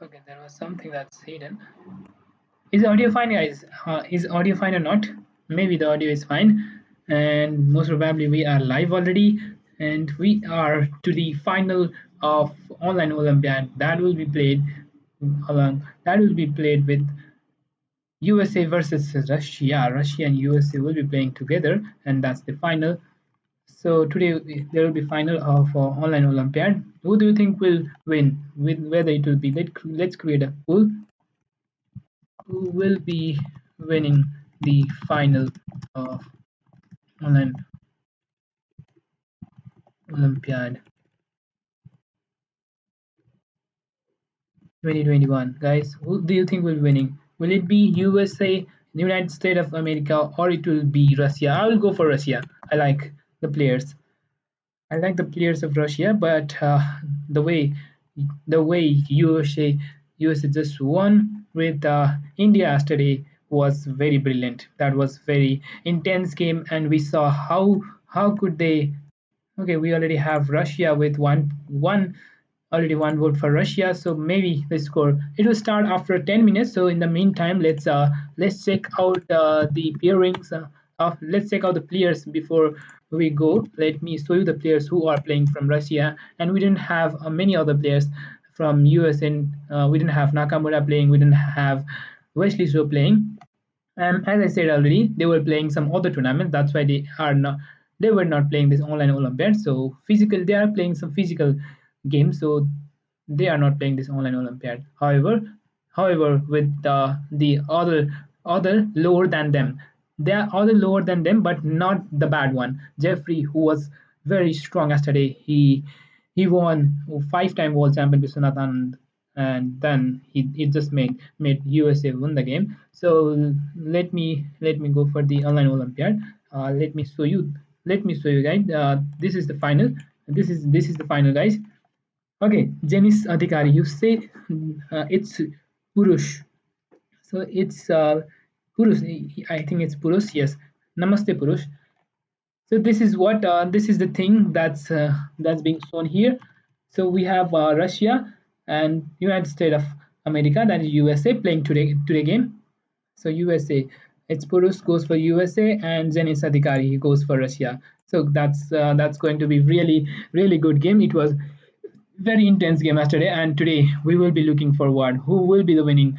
Okay, there was something that's hidden. Is audio fine, guys? Is audio fine or not? Maybe the audio is fine, and most probably we are live already, and we are to the final of online Olympiad that will be played along. That will be played with USA versus Russia. Russia and USA will be playing together, and that's the final. So today there will be final of online Olympiad. Who do you think will win? With whether it will be let's create a pool. Who will be winning the final of online Olympiad 2021? Guys, who do you think will winning? Will it be USA, the United States of America, or it will be Russia? I will go for Russia. I like the players. I like the players of Russia, but the way the way USA just won with India yesterday was very brilliant. That was very intense game, and we saw how could they. Okay, we already have Russia with one already one vote for Russia, so maybe the score it will start after 10 minutes. So in the meantime, let's check out the pairings of let's check out the players before we go. Let me show you the players who are playing from Russia, and we didn't have many other players from US, and we didn't have Nakamura playing, we didn't have Wesley So playing. And as I said already, they were playing some other tournaments. That's why they were not playing this online Olympiad. So physical, they are playing some physical games. So they are not playing this online Olympiad. However, with the other lower than them, they are other lower than them, but not the bad one. Jeffrey, who was very strong yesterday, he won 5-time world champion Viswanathan, and then he just made USA win the game. So let me go for the online Olympiad. Let me show you guys. This is the final. This is the final, guys. Okay, Janice Adhikari, you say it's Purush. So it's Purush. I think it's Purush. Yes. Namaste, Purush. So this is the thing that's being shown here. So we have Russia and United States of America, that is USA, playing today game. So USA, it's Purus goes for USA and Zenis Adhikari goes for Russia. So that's going to be really good game. It was very intense game yesterday, and today we will be looking forward who will be winning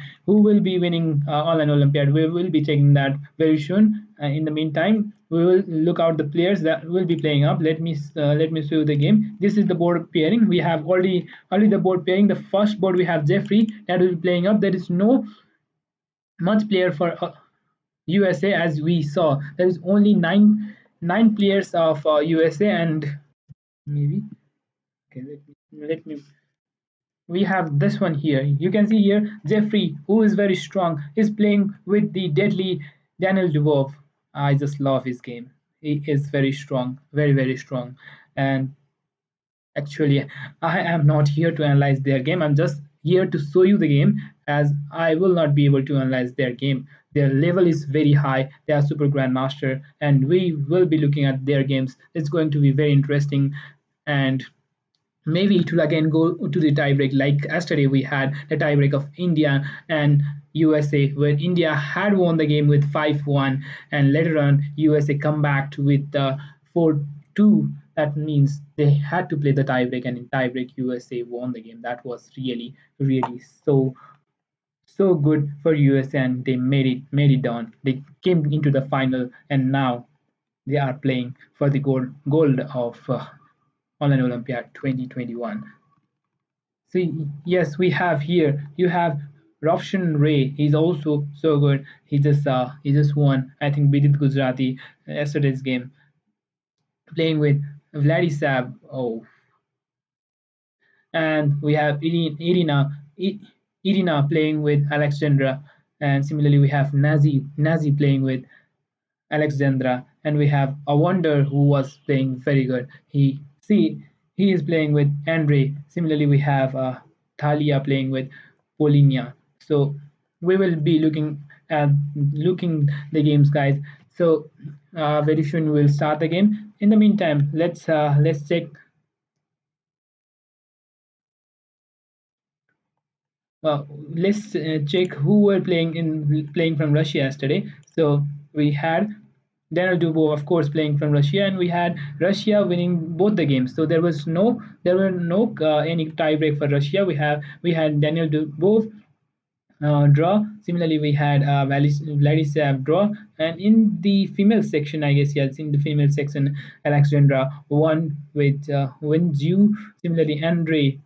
online Olympiad. We will be checking that very soon. In the meantime, we will look out the players that will be playing up. Let me show you the game. This is the board pairing. We have already the board pairing. The first board we have Jeffrey that will be playing up. There is no much player for USA. As we saw, there is only nine players of USA, and maybe okay. Let me we have this one here. You can see here Jeffrey, who is very strong, is playing with the deadly Daniel Dubov. I just love his game. He is very strong, very strong. And actually, I am not here to analyze their game. I'm just here to show you the game, as I will not be able to analyze their game. Their level is very high. They are super grandmaster, and we will be looking at their games. It's going to be very interesting, and maybe it will again go to the tiebreak. Like yesterday we had the tiebreak of India and USA, where India had won the game with 5-1, and later on USA come back with 4-2. That means they had to play the tiebreak, and in tiebreak USA won the game. That was really so good for USA, and they made it down. They came into the final, and now they are playing for the gold of online Olympiad 2021. So yes, we have here. You have Roshan Ray. He's also so good. He just won. I think beat Gujarati yesterday's game, playing with Vladisab. Oh, and we have Irina playing with Alexandra, and similarly we have Nazi playing with Alexandra, and we have a wonder who was playing very good. He is playing with Andre. Similarly, we have Thalia playing with Polinia. So we will be looking the games, guys. So very soon we'll start the game. In the meantime, let's check Let's check who were playing from Russia yesterday. So we had Daniel Dubov, of course, playing from Russia, and we had Russia winning both the games. So there were no any tiebreak for Russia. We had Daniel Dubov draw. Similarly, we had Vladislav draw, and in the female section, I guess yes, in the female section, Alexandra won with Wenju. Similarly, Andre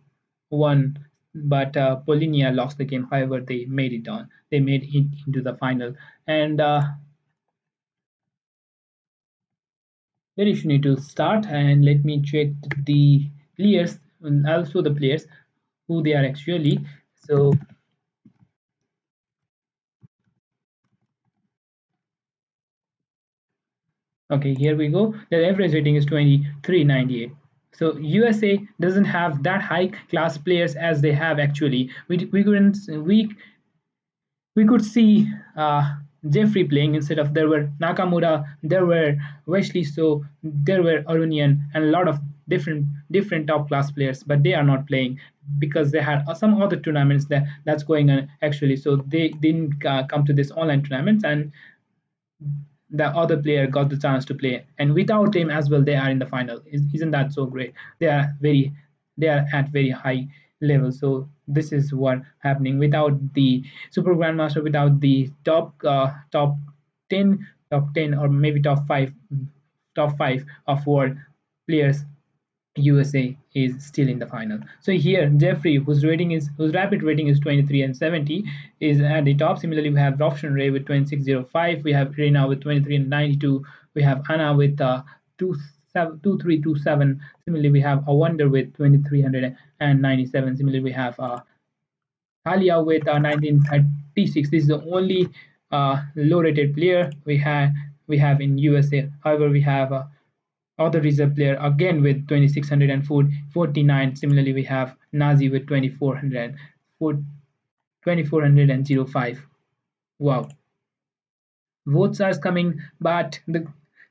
won, but Polinia lost the game. However, they made it on. They made it into the final, and very soon need to start. And let me check the players and also the players who they are actually. So okay, here we go. The average rating is 2398. So USA doesn't have that high class players as they have actually. We could see Jeffrey playing instead of there were Nakamura, there were Wesley So, there were Arunian, and a lot of different top class players, but they are not playing because they had some other tournaments that's going on actually. So they didn't come to this online tournaments, and the other player got the chance to play, and without him as well they are in the final. Isn't that so great? They are at very high level. So this is what happening without the super grandmaster, without the top 10, top 10, or maybe top 5 of world players. USA is still in the final. So here Jeffrey, whose rapid rating is 23 and 70, is at the top. Similarly, we have Roshan Ray with 2605. We have Reina with 23 and 92. We have Anna with 2327. Similarly, we have a Wonder with 2397. Similarly, we have Alia with 1936. This is the only low-rated player we have in USA. However, we have other reserve player again with 2649. Similarly, we have Nazi with 2405. Wow, votes are coming, but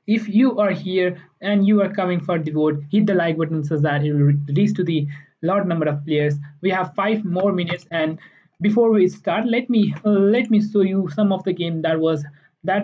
if you are here and you are coming for the vote, hit the like button so that it will reach to the large number of players. We have 5 more minutes, and before we start, let me show you some of the game that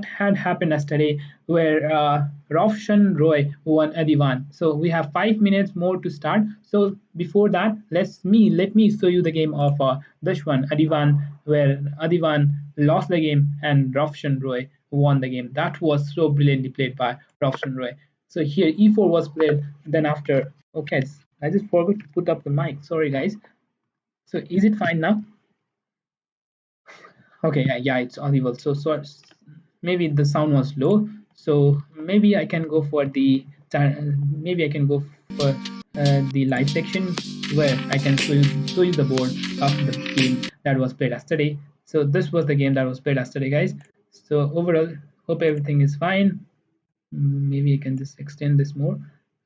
had happened yesterday, where Roshan Roy won Adivan. So we have 5 minutes more to start. So before that, let me show you the game of this one, Adivan, where Adivan lost the game and Roshan Roy won the game. That was so brilliantly played by Roshan Roy. So here E4 was played. Then after, okay, I just forgot to put up the mic. Sorry guys. So is it fine now? Okay, yeah, it's audible. Maybe the sound was low. So maybe I can go for maybe I can go for the live section where I can show you the board of the game that was played yesterday. So this was the game that was played yesterday, guys. So overall, hope everything is fine. Maybe I can just extend this more.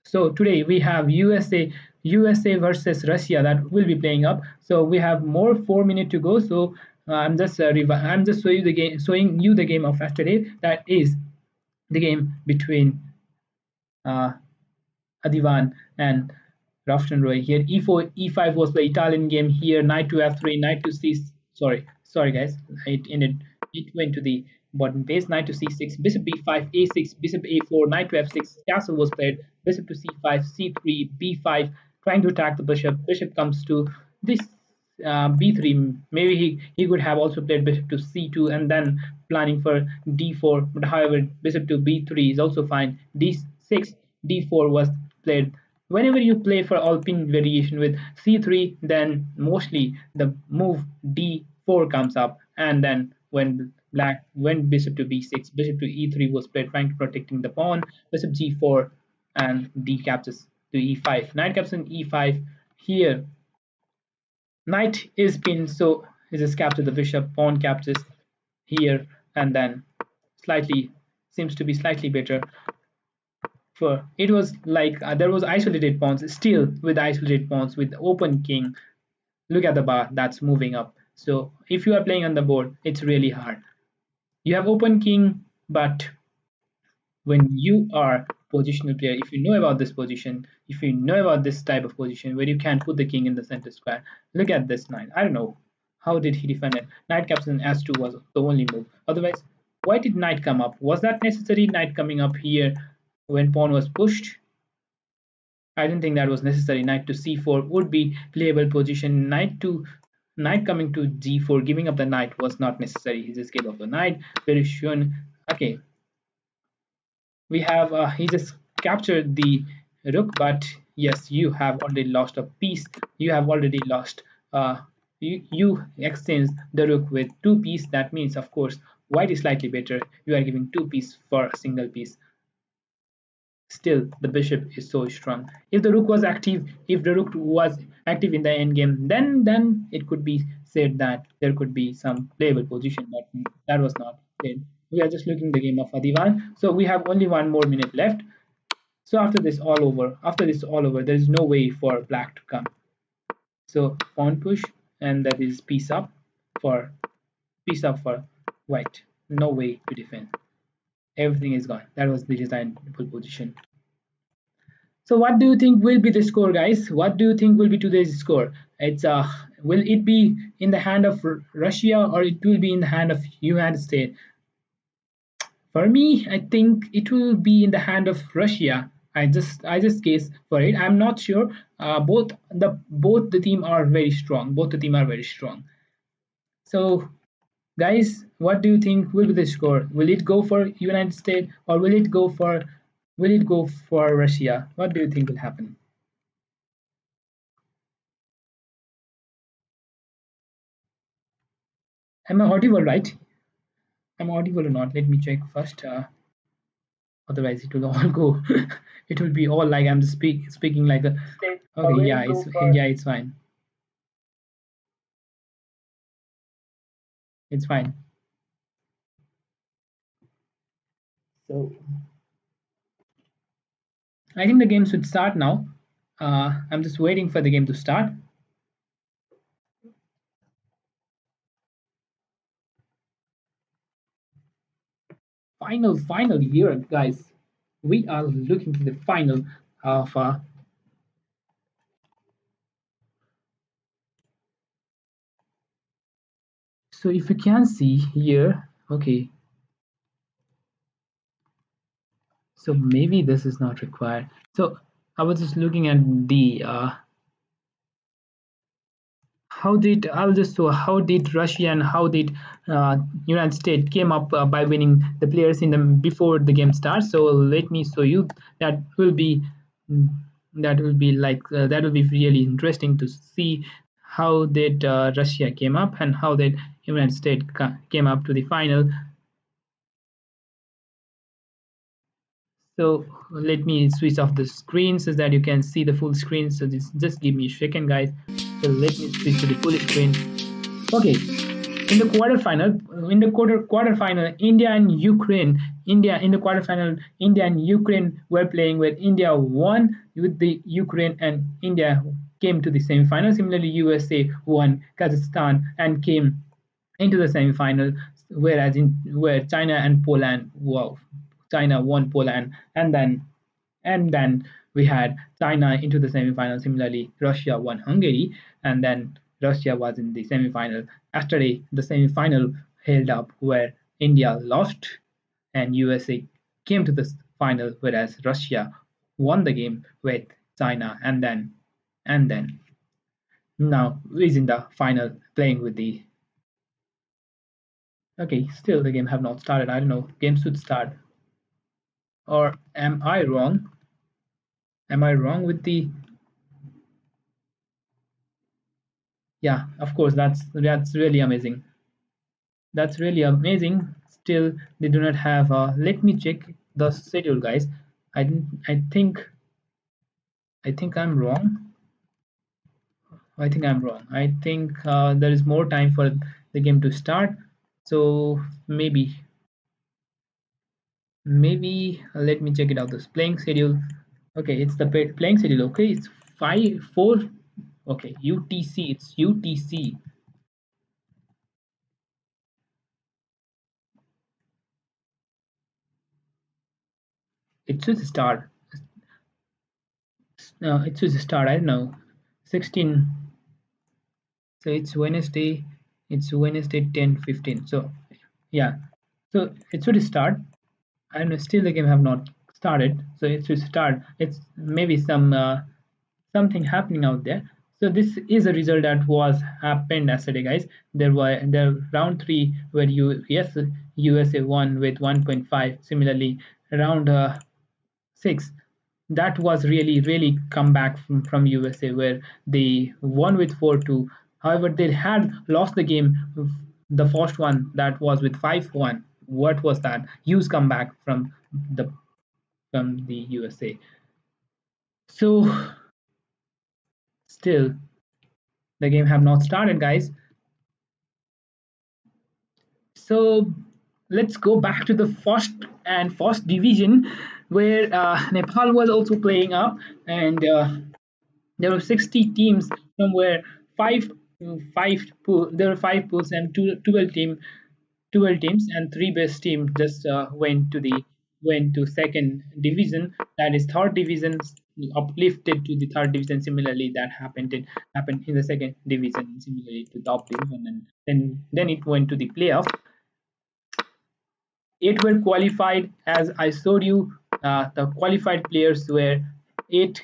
So today we have USA versus Russia that will be playing up. So we have more 4 minutes to go. So I'm just showing you the game of yesterday. That is the game between uh, Adivan and Rafton Roy. Here e4 e5 was the Italian game. Here knight to f3, knight to c. Sorry guys, it went to the bottom base. Knight to c6, bishop b5, a6, bishop a4, knight to f6. Castle was played. Bishop to c5, c3, b5, trying to attack the bishop. Bishop comes to this b3. Maybe he could have also played bishop to c2 and then planning for d4. But however, bishop to b3 is also fine. d6, d4 was played. Whenever you play for Alpine variation with c3, then mostly the move d4 comes up, and then when black went bishop to b6, bishop to e3 was played, trying to protecting the pawn. Bishop g4 and d captures to e5. Knight captures e5. Here knight is pinned, so he just captures the bishop. Pawn captures here, and then slightly seems to be slightly better. For it was like there was isolated pawns, still with isolated pawns with open king. Look at the bar that's moving up. So if you are playing on the board, it's really hard. You have open king, but when you are positional player, if you know about this position, if you know about this type of position where you can put the king in the center square, look at this knight. I don't know How did he defend it? Knight captain s2 was the only move. Otherwise, why did knight come up? Was that necessary? Knight coming up here when pawn was pushed? I don't think that was necessary. Knight to c4 would be playable position. Knight coming to g4, giving up the knight was not necessary. He just gave up the knight. Very soon. Okay, we have he just captured the rook, but yes, you have already lost a piece. You have already lost. You exchange the rook with two pieces. That means, of course, white is slightly better. You are giving two pieces for a single piece. Still, the bishop is so strong. If the rook was active, if the rook was active in the endgame, then it could be said that there could be some playable position, but that was not played. We are just looking the game of Adivan. So we have only 1 more minute left. So after this all over, there is no way for black to come. So pawn push, and that is for piece up for white. No way to defend. Everything is gone. That was the design full position. So what do you think will be the score, guys? What do you think will be today's score? It's will it be in the hand of Russia or it will be in the hand of United States? For me, I think it will be in the hand of Russia. I just guess for it. I'm not sure. Both the team are very strong. Both the team are very strong. So, guys, what do you think will be the score? Will it go for United States or will it go for Russia? What do you think will happen? Am I audible, right? I'm audible or not? Let me check first. Otherwise, it will all go. It will be all like I'm speaking like a. Okay, yeah, it's fine. It's fine. So I think the game should start now. I'm just waiting for the game to start. Final here, guys. We are looking to the final of. So if you can see here, okay. So maybe this is not required. So I was just looking at the how did Russia and how did United States came up by winning the players in the before the game starts. So let me show you. That will be mm, that will be really interesting to see how did Russia came up and how did United States came up to the final. So let me switch off the screen so that you can see the full screen. So just give me a second, guys. So let me switch to the full screen. Okay, in the quarterfinal, India in the quarterfinal, India and Ukraine were playing where India won with the Ukraine and India came to the semi-final. Similarly, USA won Kazakhstan and came into the semi-final, whereas where China and Poland, wow, China won Poland, and then we had China into the semi-final. Similarly, Russia won Hungary, and then Russia was in the semi-final. Yesterday, the semi-final held up where India lost and USA came to the final, whereas Russia won the game with China, and then now is in the final playing with the. Okay, still the game have not started. I don't know. Game should start. Or am I wrong? Am I wrong with the? Yeah, of course. That's really amazing. That's really amazing. Still, they do not have. Let me check the schedule, guys. I think. I think I'm wrong. I think I'm wrong. I think there is more time for the game to start. So maybe let me check it out. This playing schedule. Okay, it's the playing schedule. Okay, it's 5 4. Okay, UTC. It's UTC. It should start. It should start. I don't know. 16. So it's Wednesday. It's Wednesday 10:15. So yeah, so it should start, and still the game have not started. So it should start. It's maybe something happening out there. So this is a result that was happened yesterday, guys. There were the round three where USA won with 1.5. Similarly, round six, that was really comeback from USA where they won with 4-2. However, they had lost the game, the first one that was with 5-1. What was that? Huge comeback the the USA. So still the game have not started, guys. So let's go back to the first division where Nepal was also playing up, and there were 60 teams from where there were five pools and 12 teams, and three best teams just went to second division, that is third division uplifted to the third division. Similarly, that happened in the second division, similarly to top division, and then it went to the playoff. Eight were qualified, as I showed you. The qualified players were eight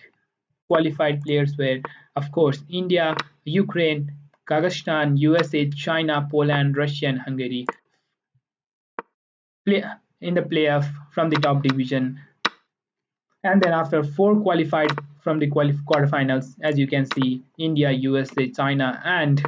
qualified players were, of course, India, Ukraine, Kazakhstan, USA, China, Poland, Russia, and Hungary play in the playoff from the top division. And then after four qualified from the quarterfinals, as you can see, India, USA, China, and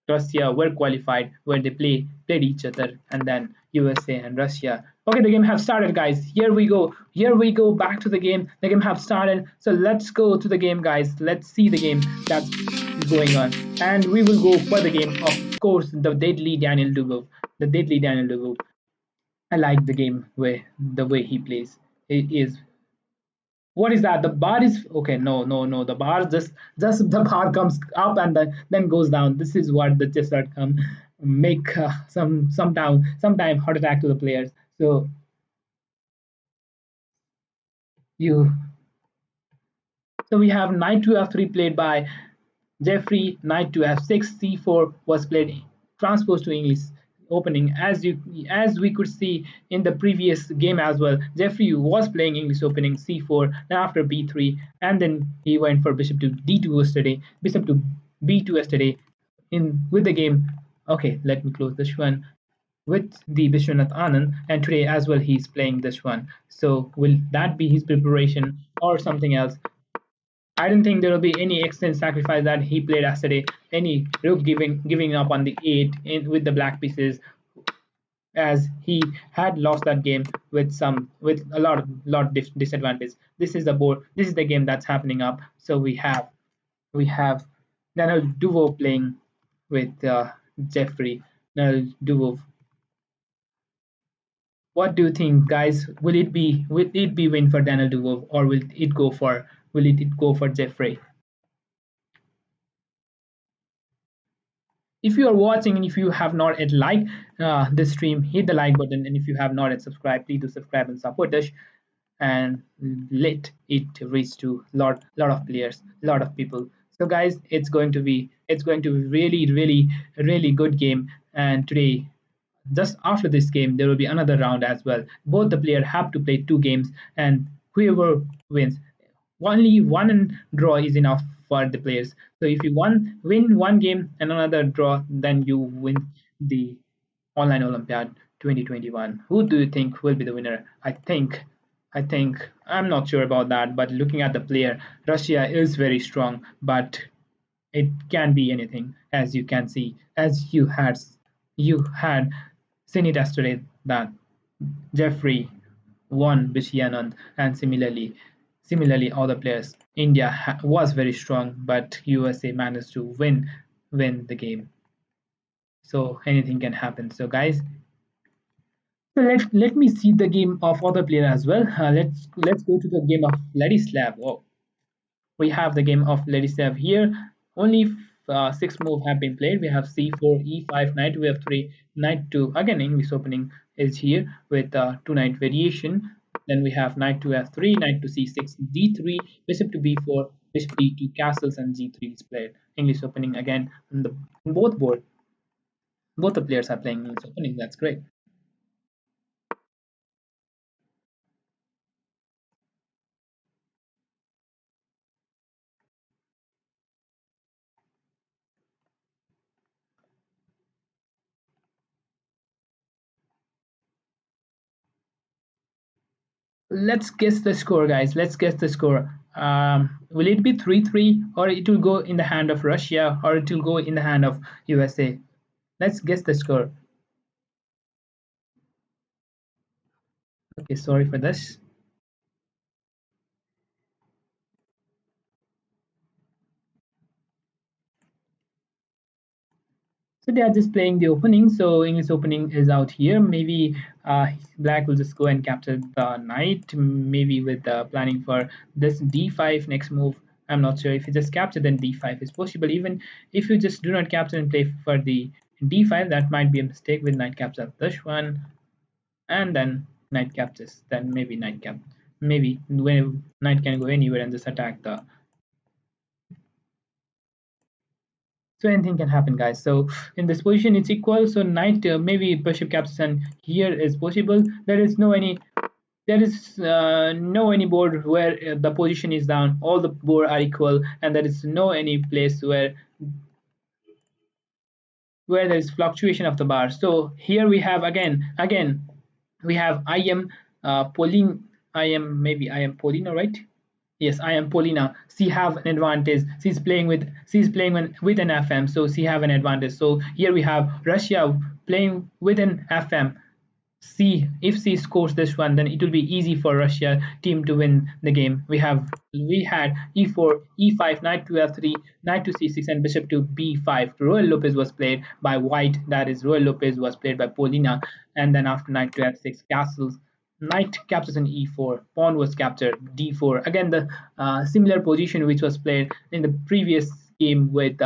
Russia were qualified where they played each other, and then USA and Russia. Okay, the game have started, guys. Here we go. Here we go back to the game. The game have started. So let's go to the game, guys. Let's see the game that's going on, and we will go for the game. Of course, the deadly Daniel Dubov. The deadly Daniel Dubov. I like the game where the way he plays. It is, what is that? The bar is okay. No. The bar just the bar comes up and then goes down. This is what the chess start come make sometime heart attack to the players. So you so we have knight to f3 played by Jeffrey. Knight to f6, c4 was played transposed to English opening. As we could see in the previous game as well, Jeffrey was playing English opening c4, then after b3, and then he went for bishop to d2 yesterday, bishop to b2 yesterday in with the game. Okay, let me close this one with the Vishwanath Anand, and today as well he's playing this one. So will that be his preparation or something else? I don't think there will be any extent sacrifice that he played yesterday. Any rook giving up on the eight with the black pieces, as he had lost that game with a lot of disadvantage. This is the board. This is the game that's happening up. So we have Daniel Duvo playing with Jeffrey. Daniel Duvo. What do you think, guys? Will it be win for Daniel Duvo, or will it go for Jeffrey? If you are watching and if you have not yet liked this stream, hit the like button, and if you have not yet subscribed, please do subscribe and support us, and let it reach to lot of players, lot of people. So guys, it's going to be really good game. And today, just after this game, there will be another round as well. Both the player have to play two games, and whoever wins, only one draw is enough for the players. So if you win one game and another draw, then you win the online Olympiad 2021. Who do you think will be the winner? I think I'm not sure about that, but looking at the player, Russia is very strong, but it can be anything, as you can see, as you had seen it yesterday that Jeffrey won Bishianand, and similarly other players. India was very strong, but USA managed to win the game. So anything can happen. So guys, so let me see the game of other player as well. Let's go to the game of Ladislav. Oh, we have the game of Ladislav here. Only six moves have been played. We have c4, e5, knight to f3, knight to, again English opening is here with two knight variation. Then we have knight to f3, knight to c6, d3, bishop to b4, bishop d2, castles, and g3 is played. English opening again on both board. Both the players are playing in this opening. That's great. Let's guess the score, guys. Let's guess the score. Will it be 3-3, or it will go in the hand of Russia, or it will go in the hand of USA? Let's guess the score. Okay, sorry for this. So they are just playing the opening. So English opening is out here. Maybe Black will just go and capture the knight. Maybe with planning for this d5 next move. I'm not sure if you just capture then d5 is possible. Even if you just do not capture and play for the d5, that might be a mistake with knight capture this one, and then knight captures. Then maybe knight cap. Maybe when knight can go anywhere and just attack the. So anything can happen, guys. So in this position, it's equal. So knight, maybe bishop captures, and here is possible. There is no any board where the position is down. All the board are equal, and there is no any place where there is fluctuation of the bar. So here we have again we have I am Pauline. I am Paulina, right? Yes, I am Paulina. She have an advantage. She's playing with an FM, so she have an advantage. So here we have Russia playing with an FM. See, if she scores this one, then it will be easy for Russia team to win the game. We had e4, e5, knight to f3, knight to c6, and bishop to b5. Royal Lopez was played by white. That is, Royal Lopez was played by Polina, and then after knight to f6, castles. Knight captures in e4, pawn was captured, d4. Again, the similar position which was played in the previous game with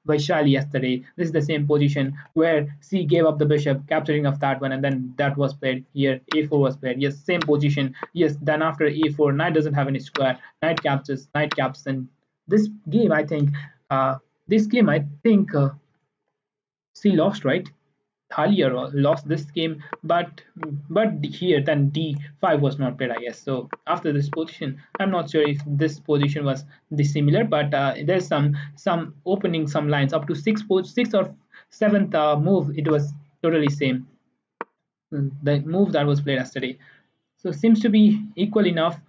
Vaishali yesterday. This is the same position where C gave up the bishop, capturing of that one, and then that was played here. A4 was played. Yes, same position. Yes, then after A4, knight doesn't have any square. Knight captures, and this game, I think, she lost, right? Thalia lost this game, but here then d5 was not played, I guess. So after this position, I'm not sure if this position was dissimilar, but there's some opening some lines up to sixth or seventh move. It was totally same. The move that was played yesterday. So seems to be equal enough.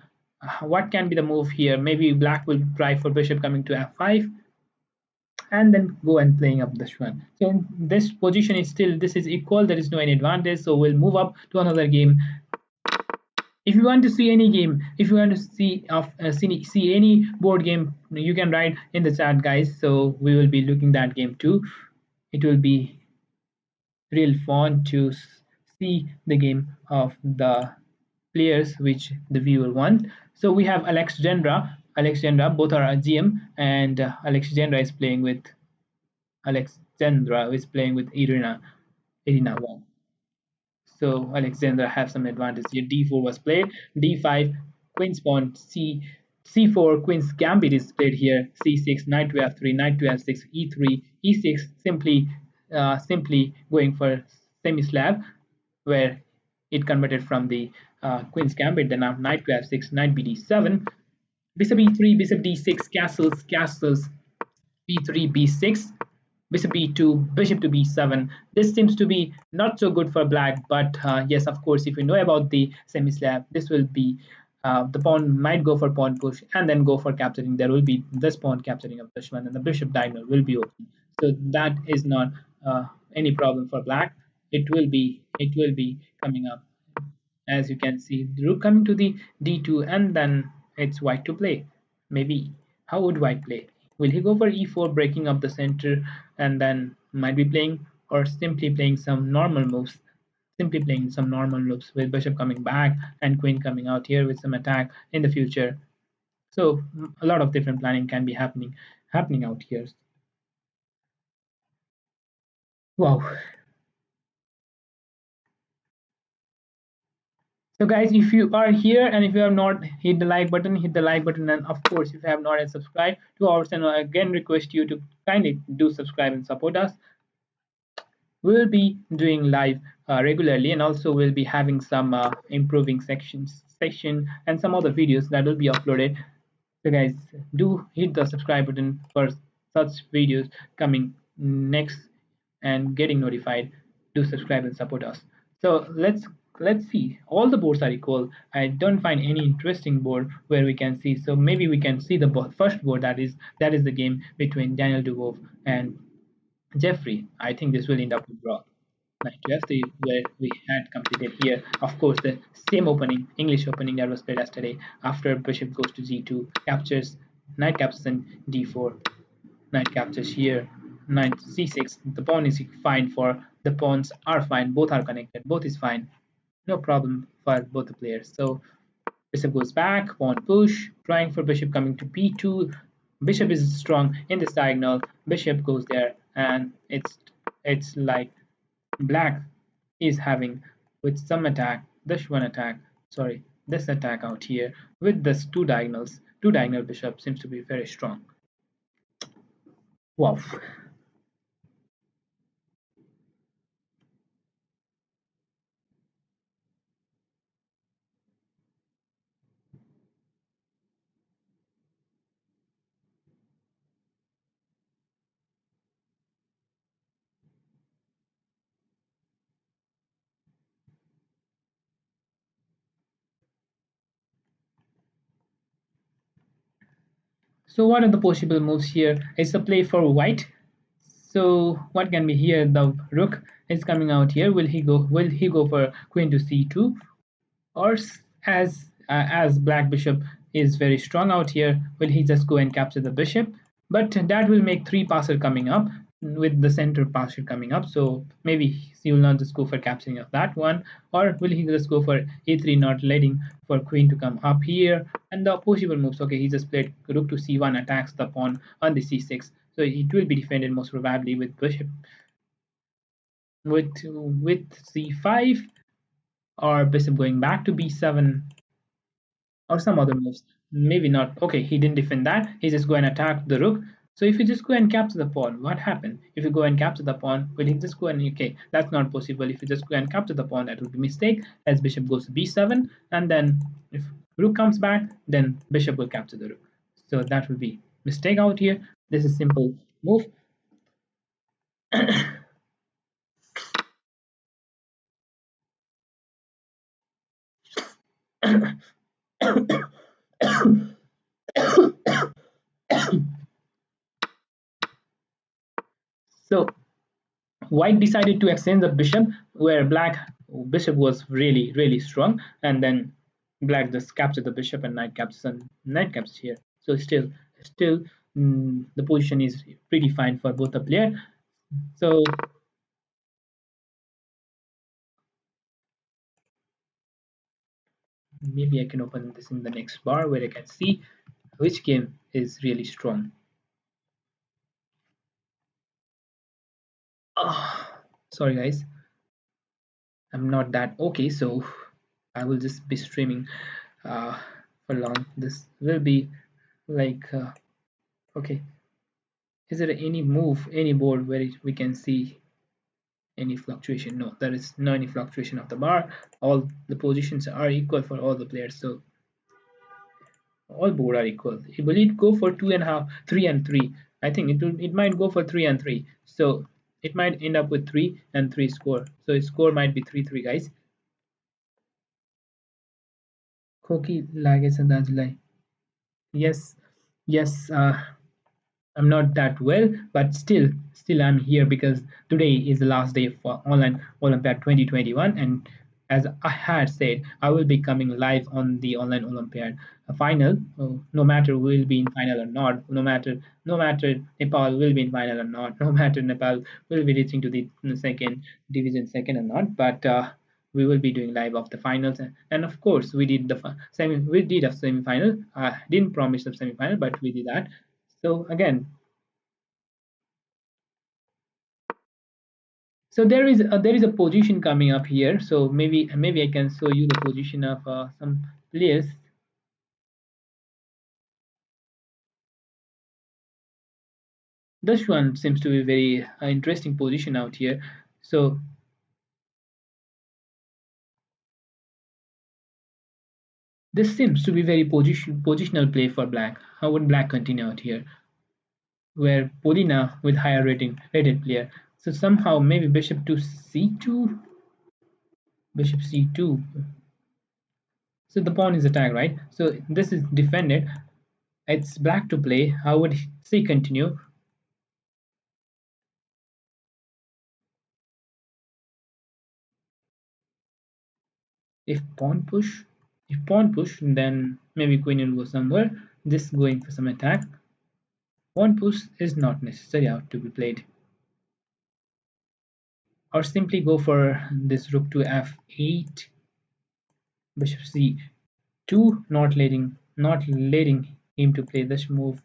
What can be the move here? Maybe black will try for bishop coming to f5 and then go and playing up this one. So in this position is still this is equal. There is no any advantage. So we'll move up to another game. If you want to see any game, if you want to see any board game, you can write in the chat, guys. So we will be looking that game too. It will be real fun to see the game of the players which the viewer want. So we have Alexandra, both are a GM, and Alexandra is playing with Alexandra is playing with Irina 1. So Alexandra have some advantage here. D4 was played, D5, Queen's pawn, C4, Queen's gambit is played here, C6, Knight to F3, Knight to F6, E3, E6, simply going for semi-slab, where it converted from the Queen's gambit. Then now Knight to F6, Knight BD7, Bishop E3, Bishop D6, castles, B3, B6, bishop b2, bishop to b7. This seems to be not so good for black, but yes, of course, if you know about the semi-slab, this will be the pawn might go for pawn push and then go for capturing. There will be this pawn capturing of this one, and the bishop diagonal will be open. So that is not any problem for black. It will be coming up, as you can see. The rook coming to the d2, and then it's white to play. Maybe how would white play? Will he go for e4, breaking up the center, and then might be playing, or simply playing some normal moves? Simply playing some normal moves with bishop coming back and queen coming out here with some attack in the future. So a lot of different planning can be happening out here. Wow. So guys, if you are here and if you have not hit the like button, hit the like button, and of course if you have not yet subscribed to our channel, I again request you to kindly do subscribe and support us. we will be doing live regularly, and also we'll be having some improving section and some other videos that will be uploaded. So guys, do hit the subscribe button for such videos coming next and getting notified. Do subscribe and support us. So let's see. All the boards are equal. I don't find any interesting board where we can see. So maybe we can see the first board, that is the game between Daniel Duvov and Jeffrey. I think this will end up with draw. Knight to f3, where we had completed here. Of course, the same opening, English opening that was played yesterday. After bishop goes to g2, captures, knight captures in d4, knight captures here, knight c6. The pawn is fine for the pawns are fine. Both are connected. Both is fine. No problem for both the players. So bishop goes back, pawn push, trying for bishop coming to b2. Bishop is strong in this diagonal. Bishop goes there, and it's like black is having with some attack, this attack out here with this two diagonal bishop seems to be very strong. Wow. So what are the possible moves here? It's a play for white. So what can be here? The rook is coming out here. Will he go for queen to c2, or as black bishop is very strong out here, will he just go and capture the bishop? But that will make three passer coming up with the center passer coming up, so maybe he will not just go for capturing of that one, or will he just go for a3, not letting for queen to come up here? And the possible moves, okay, he just played rook to c1, attacks the pawn on the c6, so it will be defended most probably with bishop with c5, or bishop going back to b7, or some other moves. Maybe not. Okay, he didn't defend that. He just go and attack the rook. So if you just go and capture the pawn, what happened? If you go and capture the pawn, will he just go and okay? That's not possible. If you just go and capture the pawn, that would be mistake. As bishop goes to b7, and then if rook comes back, then bishop will capture the rook. So that will be mistake out here. This is simple move. So white decided to exchange the bishop, where black bishop was really strong, and then black just captured the bishop and knight captures here. So still the position is pretty fine for both the player. So maybe I can open this in the next bar where I can see which game is really strong. Oh, sorry guys, I'm not that okay, so I will just be streaming uh, for long. This will be like okay. Is there any move, any board where we can see any fluctuation? No, there is no any fluctuation of the bar. All the positions are equal for all the players, so all board are equal. Will it go for 2.5, 3 and 3? I think it might go for 3 and 3. So it might end up with 3 and 3 score. So its score might be 3-3, guys. Koki lage sandajlai. Yes, yes. I'm not that well, but still I'm here because today is the last day for online Olympiad 2021, and as I had said, I will be coming live on the online Olympiad final. No matter we will be in final or not, no matter Nepal will be in final or not, no matter Nepal will be reaching to the second division second or not, but we will be doing live of the finals, and of course we did we did a semi final. I didn't promise the semi final, but we did that. So again, so there is a position coming up here. So maybe I can show you the position of some players. This one seems to be very interesting position out here. So this seems to be very positional play for black. How would black continue out here? Where Polina with higher rated player. So somehow maybe bishop to c2, bishop c2. So the pawn is attacked, right? So this is defended. It's black to play. How would c continue? If pawn push, if pawn push, then maybe queen will go somewhere. This going for some attack. Pawn push is not necessary out to be played. Or simply go for this rook to f8, bishop c2, not letting him to play this move.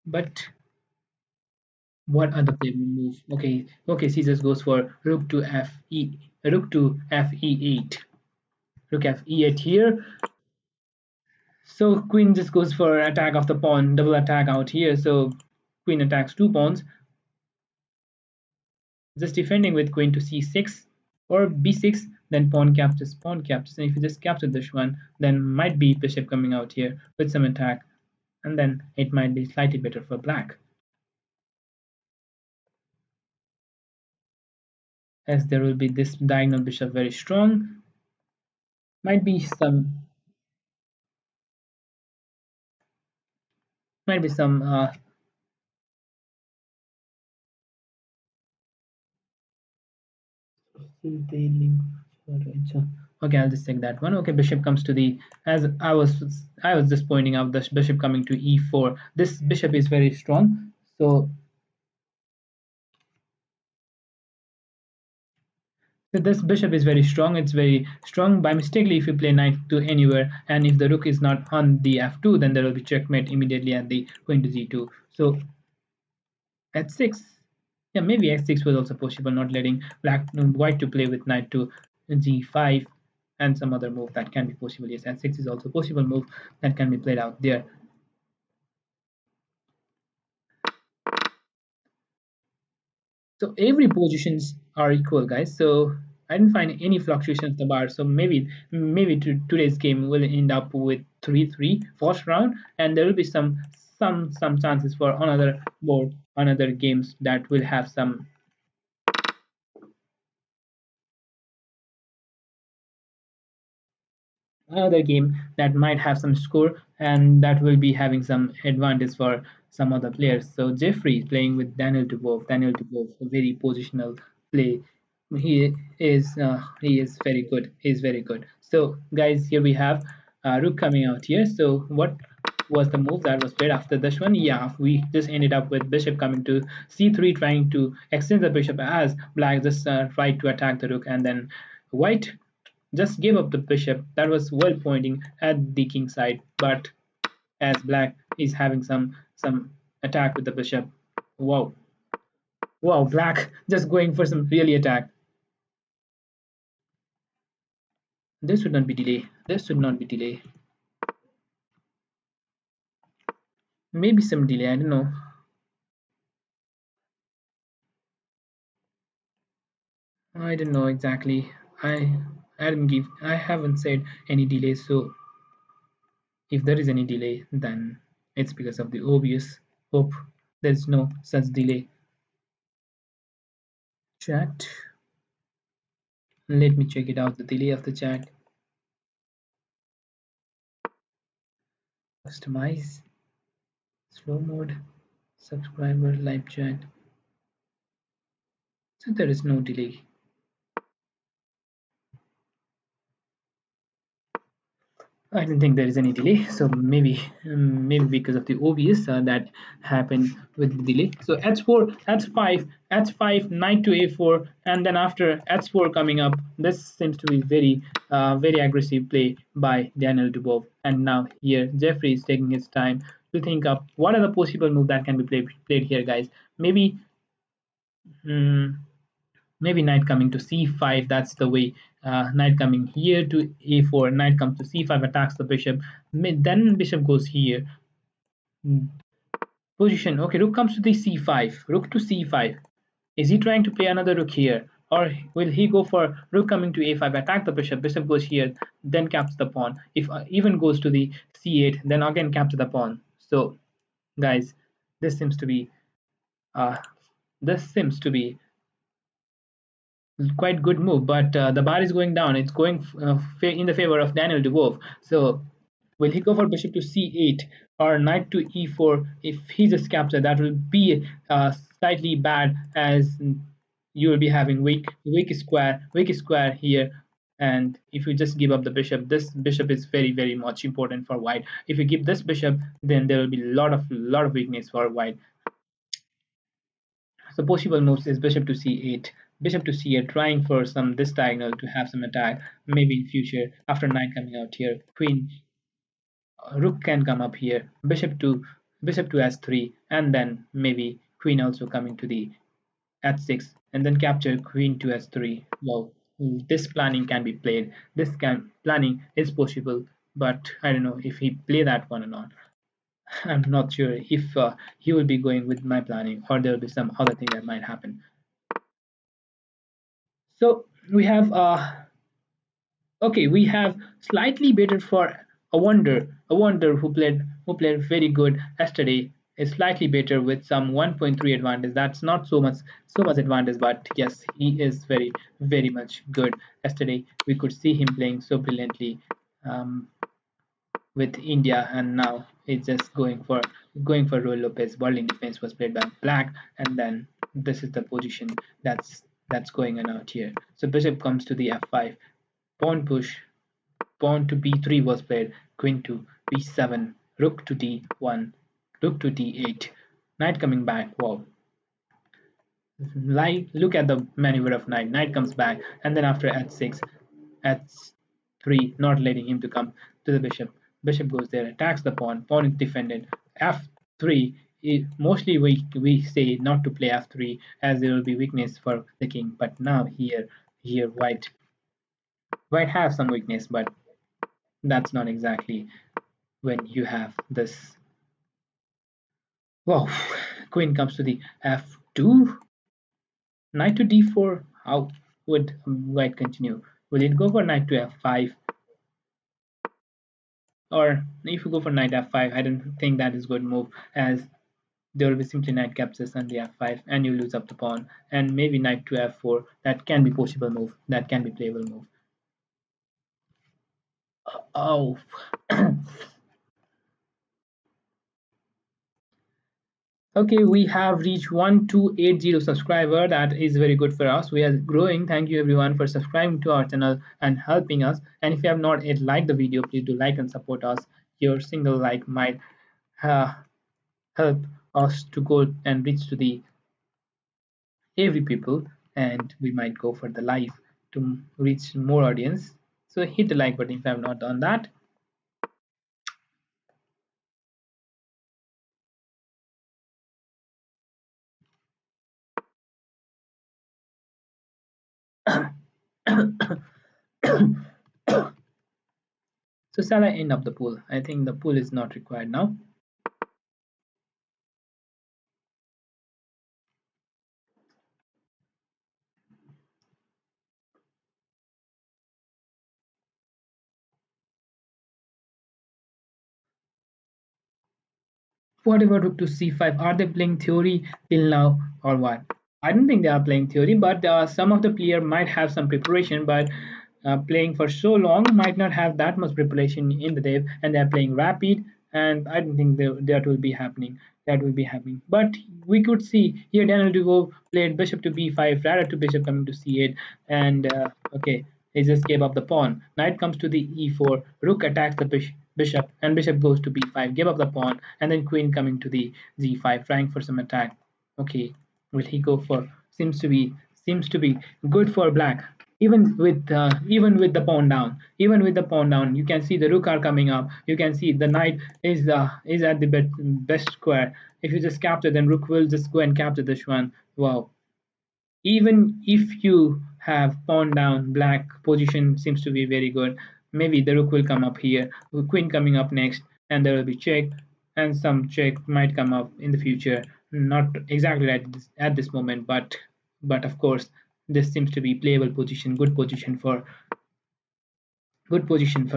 But what other play will move? Okay, Caesar goes for rook to fe8, rook fe8 here. So queen just goes for attack of the pawn, double attack out here. So queen attacks two pawns, just defending with queen to c6 or b6. Then pawn captures, and if you just capture this one, then might be bishop coming out here with some attack, and then it might be slightly better for black, as there will be this diagonal bishop very strong. Might be some okay, I'll just take that one. Okay, bishop comes to the, as I was just pointing out, the bishop coming to e4. This bishop is very strong. So this bishop is very strong. It's very strong. By mistakenly, if you play knight to anywhere, and if the rook is not on the f2, then there will be checkmate immediately at the queen to g2. So h6, yeah, maybe h6 was also possible, not letting white to play with knight to g5 and some other move that can be possible. Yes, h6 is also a possible move that can be played out there. So every positions are equal, guys. So I didn't find any fluctuation of the bar. So maybe today's game will end up with 3-3 first round, and there will be some chances for another board, another games that will have some another game that might have some score, and that will be having some advantage for some other players. So Jeffrey is playing with Daniel Dubov. Daniel Dubov, a very positional play. He is very good. He's very good. So guys, here we have Rook coming out here. So what was the move that was played after this one? Yeah, we just ended up with Bishop coming to c3, trying to extend the Bishop as Black just tried to attack the Rook, and then White just gave up the bishop that was well pointing at the king side, but as black is having some attack with the bishop. Wow, wow, black just going for some really attack. This should not be delay. This should not be delay. Maybe some delay, I don't know. I don't know exactly. I haven't said any delay, so if there is any delay, then it's because of the obvious. Hope there's no such delay. Chat. Let me check it out, the delay of the chat. Customize, slow mode, subscriber, live chat. So there is no delay. I don't think there is any delay. So maybe because of the obvious that happened with the delay. So h4, h5, knight to a4, and then after h4 coming up, this seems to be very aggressive play by Daniel Dubov. And now here Jeffrey is taking his time to think up what are the possible move that can be played here, guys. Maybe. Hmm, maybe knight coming to c5, that's the way. Knight coming here to a4, knight comes to c5, attacks the bishop. Then bishop goes here. Position, okay, rook comes to the c5, rook to c5. Is he trying to play another rook here? Or will he go for rook coming to a5, attack the bishop, bishop goes here, then captures the pawn. If even goes to the c8, then again capture the pawn. So, guys, this seems to be uh, this seems to be quite good move, but the bar is going down. It's going in the favor of Daniel Dubov. So will he go for bishop to c8 or knight to e4? If he just captures, that will be slightly bad, as you will be having weak square here. And if you just give up the bishop, this bishop is very much important for white. If you give this bishop, then there will be lot of weakness for white. So possible moves is bishop to c8, bishop to c8, trying for some this diagonal to have some attack. Maybe in future after knight coming out here, queen, rook can come up here, bishop to s3, and then maybe queen also coming to the h6, and then capture queen to s3. Well, this planning can be played. This can planning is possible, but I don't know if he play that one or not. I'm not sure if he will be going with my planning, or there will be some other thing that might happen. So we have okay, we have slightly better for a wonder who played very good yesterday, is slightly better with some 1.3 advantage. That's not so much advantage, but yes, he is very much good. Yesterday we could see him playing so brilliantly with India, and now he's just going for Roy Lopez. Bowling defense was played by Black, and then this is the position that's going on out here. So bishop comes to the f5, pawn push, pawn to b3 was played, queen to b7, rook to d1, rook to d8, knight coming back. Wow, like look at the maneuver of knight. Knight comes back, and then after h6, h3, not letting him to come to the bishop. Bishop goes there, attacks the pawn. Pawn is defended. f3. Mostly we say not to play f3, as there will be weakness for the king. But now here white have some weakness, but that's not exactly when you have this. Wow, queen comes to the f2, knight to d4. How would white continue? Will it go for knight to f5? Or if you go for knight f5, I don't think that is good move, as there will be simply knight captures on the f5 and you lose up the pawn. And maybe knight to f4, that can be possible move, that can be playable move. Oh. Okay, we have reached 1280 subscriber. That is very good for us. We are growing. Thank you everyone for subscribing to our channel and helping us. And if you have not yet liked the video, please do like and support us. Your single like might uh, help us to go and reach to the every people, and we might go for the live to reach more audience. So hit the like button if you have not done that. So shall I end up the pool? I think the pool is not required now. Whatever rook to c5, are they playing theory till now or what? I don't think they are playing theory, but some of the player might have some preparation, but playing for so long might not have that much preparation in the dev, and they're playing rapid, and I don't think that will be happening. That will be happening. But we could see here Daniel Dugo played bishop to b5, rather to bishop coming to c8, and okay, he just gave up the pawn. Knight comes to the e4, rook attacks the bishop, and bishop goes to b5, give up the pawn, and then queen coming to the g5, trying for some attack. Okay, will he go for? Seems to be good for black. Even with the pawn down, you can see the rook are coming up. You can see the knight is at the best square. If you just capture, then rook will just go and capture this one. Wow, even if you have pawn down, black position seems to be very good. Maybe the rook will come up here, queen coming up next, and there will be check, and some check might come up in the future. Not exactly at this moment, but but of course this seems to be playable position, good position for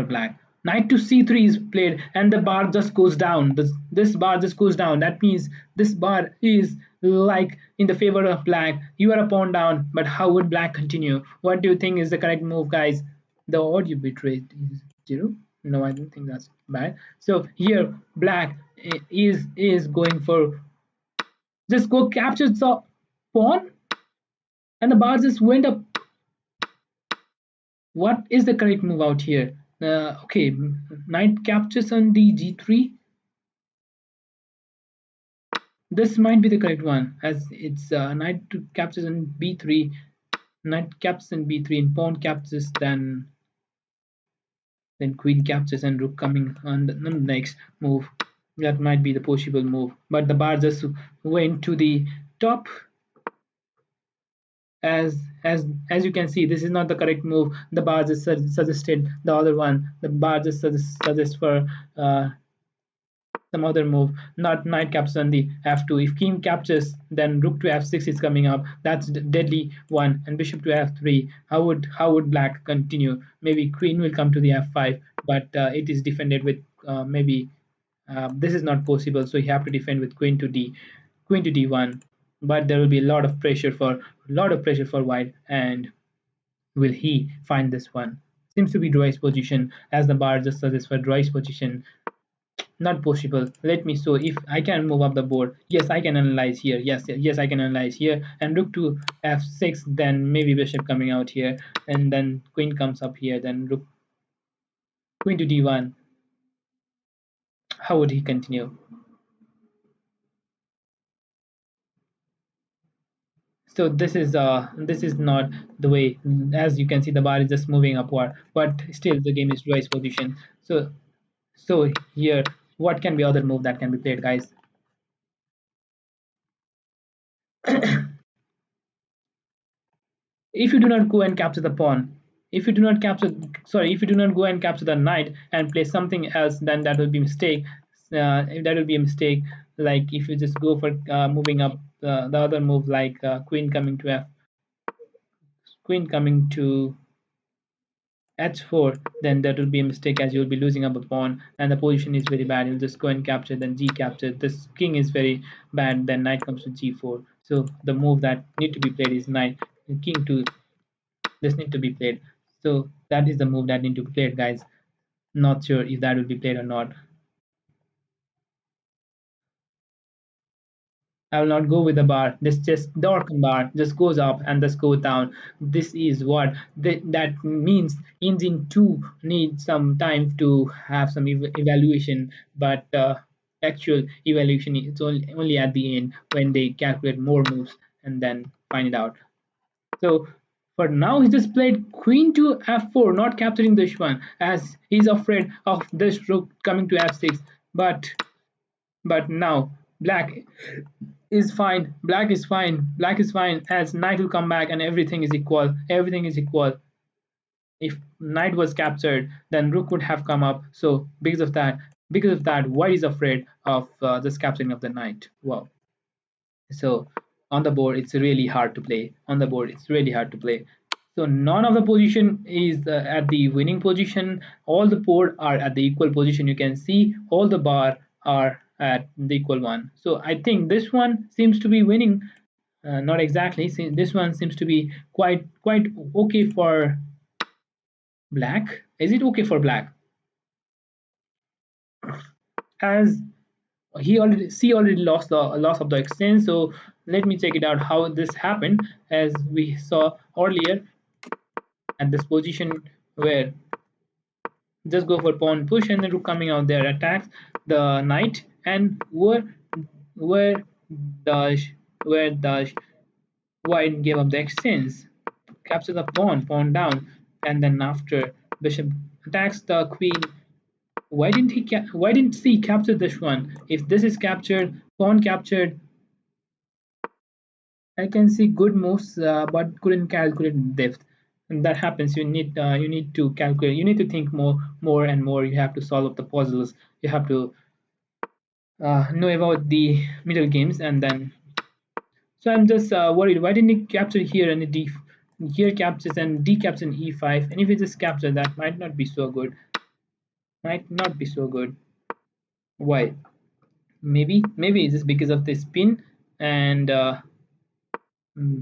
black. Knight to c3 is played, and the bar just goes down. This bar just goes down. That means this bar is like in the favor of black. You are a pawn down, but how would black continue? What do you think is the correct move, guys? The audio bit rate is 0. No, I don't think that's bad. So here, black is going for just go capture the pawn, and the bar just went up. What is the correct move out here? Okay, knight captures on the g3. This might be the correct one, as it's knight to captures on b3, knight captures on b3, and pawn captures, then queen captures and rook coming on the next move. That might be the possible move, but the bar just went to the top. As you can see, this is not the correct move. The bar just suggested the other one. The bar just suggests for some other move, not knight captures on the f2. If king captures, then rook to f6 is coming up. That's the deadly one. And bishop to f3. How would black continue? Maybe queen will come to the f5, but it is defended with maybe this is not possible. So you have to defend with queen to d1. But there will be a lot of pressure for white. And will he find this one? Seems to be Draw's position, as the bar just suggests for Draw's position. Not possible. Let me, so if I can move up the board, yes, I can analyze here. Yes, I can analyze here, and rook to f6, then maybe bishop coming out here, and then queen comes up here, then rook, queen to d1. How would he continue? So this is not the way. As you can see, the bar is just moving upward, but still the game is Draw's position. So here, what can be other move that can be played, guys? If you do not go and capture the pawn, if you do not go and capture the knight and play something else, then that will be mistake. That will be a mistake. Like if you just go for moving up the other move, like queen coming to h4, then that will be a mistake, as you will be losing up a pawn and the position is very bad. You'll just go and capture, then g capture. This king is very bad, then knight comes to g4. So the move that need to be played is knight, king to, this need to be played. So that is the move that need to be played, guys. Not sure if that will be played or not. I will not go with the bar. This just the Orkham bar just goes up and just goes down. This is what that means. Engine 2 needs some time to have some evaluation, but actual evaluation is only at the end when they calculate more moves and then find it out. So for now, he just played queen to f4, not capturing this one, as he's afraid of this rook coming to f6. But now black is fine. Black is fine, as knight will come back and everything is equal. Everything is equal. If knight was captured, then rook would have come up. So because of that, white is afraid of this capturing of the knight. Wow. So on the board, it's really hard to play. On the board, it's really hard to play. So none of the position is at the winning position. All the board are at the equal position. You can see all the bar are at the equal one. So I think this one seems to be winning. Not exactly. This one seems to be quite okay for black. Is it okay for black? As he already lost the loss of the exchange. So let me check it out how this happened. As we saw earlier, at this position where just go for pawn push and then rook coming out there attacks the knight, and where the white gave up the exchange, capture the pawn down, and then after bishop attacks the queen. Why didn't he capture this one? If this is captured, pawn captured, I can see good moves, but couldn't calculate depth. And that happens. You need to calculate. You need to think more and more. You have to solve up the puzzles. You have to know about the middle games, and then. So I'm just worried. Why didn't he capture here and d here captures and d captures e5? And if he just capture, that might not be so good. Might not be so good. Why? Maybe it's just because of the spin and hmm,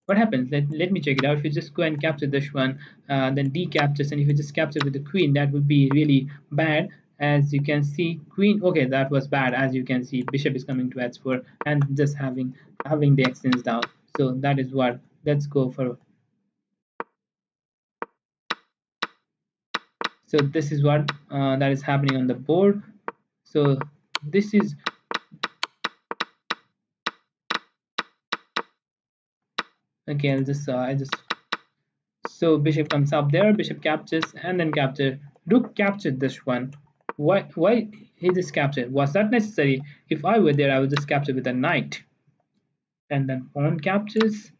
what happens? Let me check it out. If you just go and capture this one, then d captures, and if you just capture with the queen, that would be really bad. As you can see, queen. Okay, that was bad. As you can see, bishop is coming to h4 and just having the extents down. So that is what. Let's go for. So this is what that is happening on the board. So this is okay. I just so bishop comes up there, bishop captures, and then capture. Rook captured this one. Why he just captured? Was that necessary? If I were there, I would just capture with a knight. And then pawn captures.